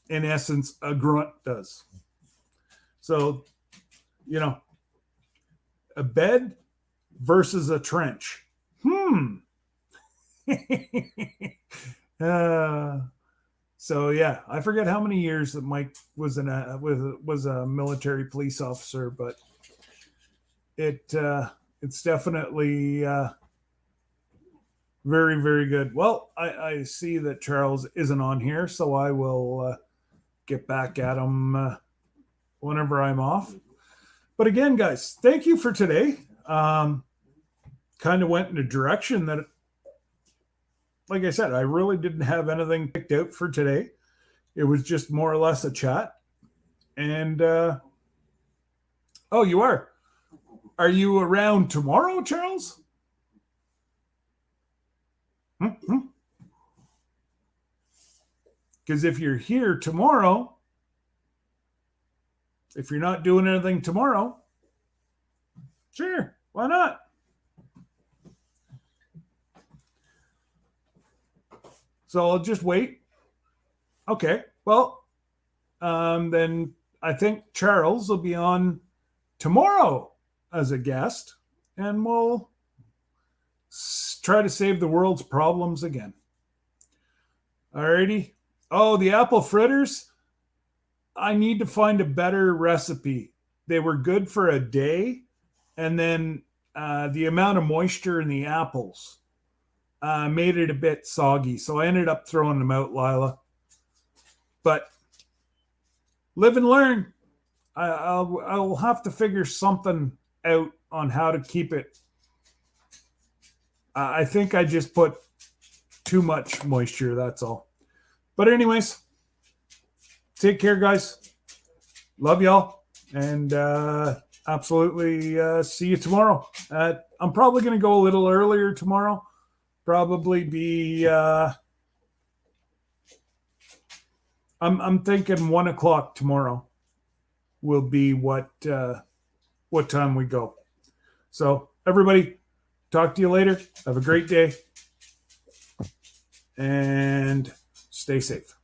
in essence, a grunt does. So, a bed versus a trench. So yeah, I forget how many years that Mike was a military police officer, but it's definitely very, very good. Well, I see that Charles isn't on here, so I will get back at him whenever I'm off. But again, guys, thank you for today. Kind of went in a direction that, like I said, I really didn't have anything picked out for today. It was just more or less a chat. And, oh, you are. Are you around tomorrow, Charles? Because if you're here tomorrow, if you're not doing anything tomorrow, sure, why not? So I'll just wait. Okay, well, then I think Charles will be on tomorrow as a guest, and we'll try to save the world's problems again. Alrighty. Oh, the apple fritters. I need to find a better recipe. They were good for a day, and then the amount of moisture in the apples made it a bit soggy. So I ended up throwing them out, Lila. But live and learn. I'll have to figure something out on how to keep it. I think I just put too much moisture, that's all. But anyways, take care, guys. Love y'all. And absolutely see you tomorrow. I'm probably going to go a little earlier tomorrow. Probably be... I'm thinking 1 o'clock tomorrow will be what time we go. So everybody, talk to you later. Have a great day and stay safe.